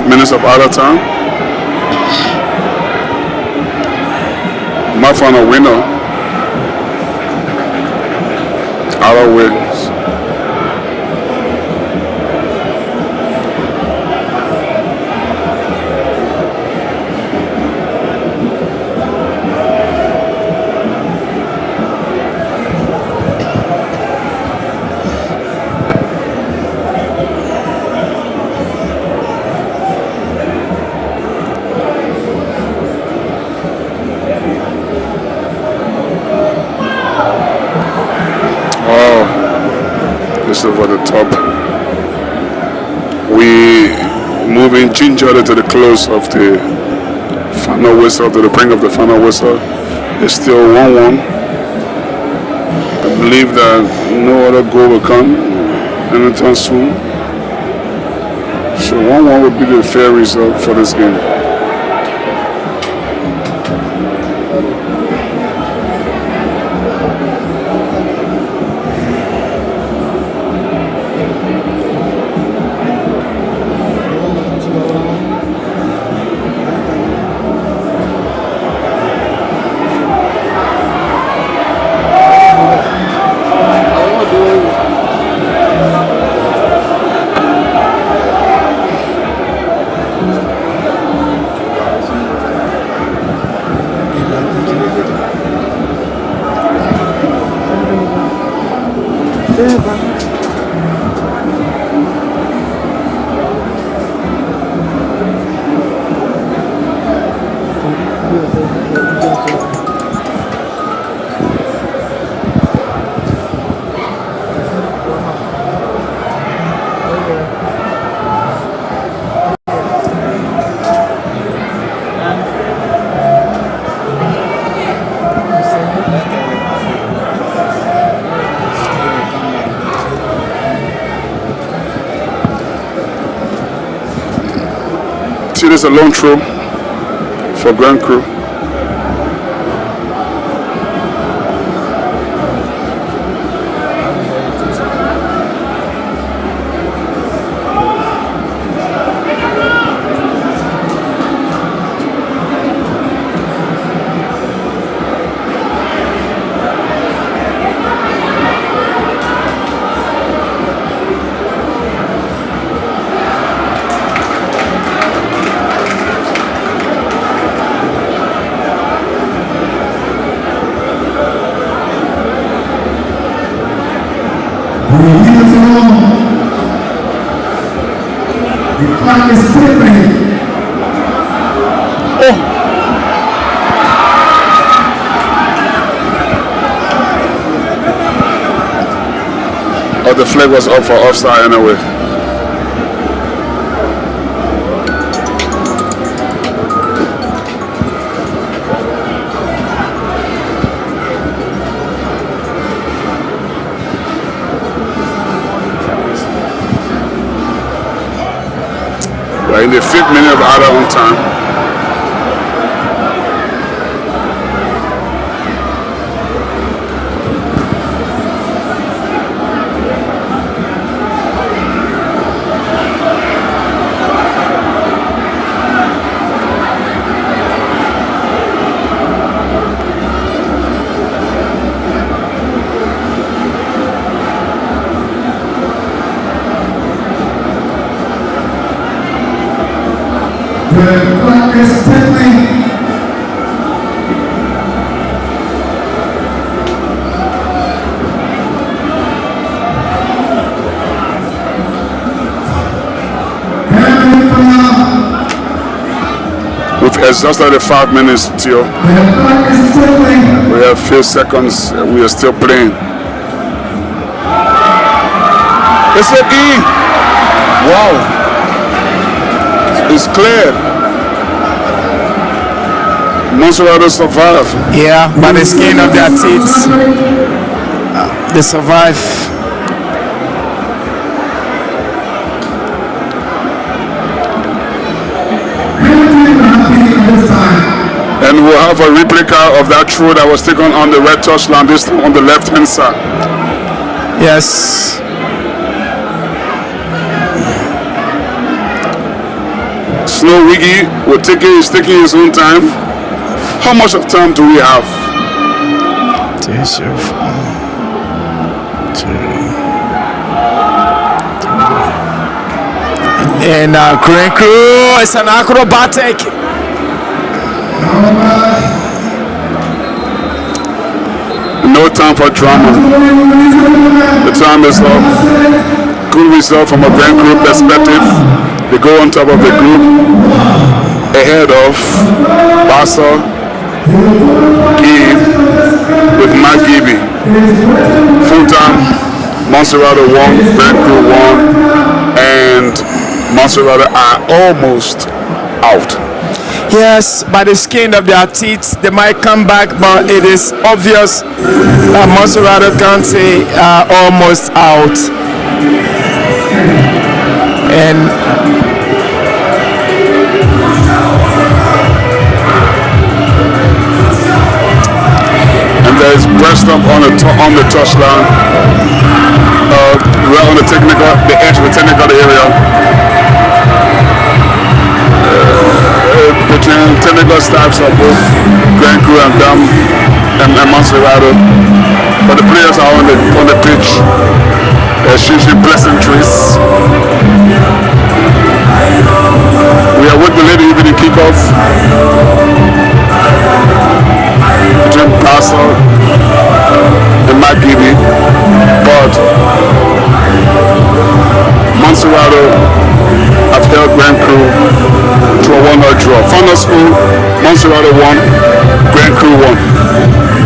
Minutes of other time. Might find a winner. Other wins. Over the top. We moving gingerly to the close of the final whistle, to the brink of the final whistle. It's still 1-1. I believe that no other goal will come anytime soon. So 1-1 would be the fair result for this game. See, there's a long throw for Grand Crew. Oh, the flag was up for offside anyway. We're in the 5th minute of added on time. We've exhausted the 5 minutes, Theo. We have few seconds. We are still playing. It's an E. Wow. It's clear. Monserrato survive. Yeah, by the skin of their teeth. They survive. And we'll have a replica of that throw that was taken on the red touchline, this time on the left hand side. Yes. Snow Wiggy is taking his own time. How much of time do we have? And Grand Crew is an acrobatic. No time for drama. The time is up. Good result from a Grand Crew perspective. They go on top of the group ahead of Basel, Give with Matt Gibby. Full time, Monserrato won, Grand Crew won, and Monserrato are almost out. Yes, by the skin of their teeth, they might come back, but it is obvious that Monserrato County are almost out. And there is breast up on the touchline. We're on the edge of the technical area. Between technical staffs of both Grand Crew and Dam and Monserrato. But the players are on the pitch. Exchanging pleasantries. We are with the late evening kickoff between Basel and Matt Gibby, but Grand Crew to a 1-0 draw. Final score, Montserrat 1, Grand Crew 1.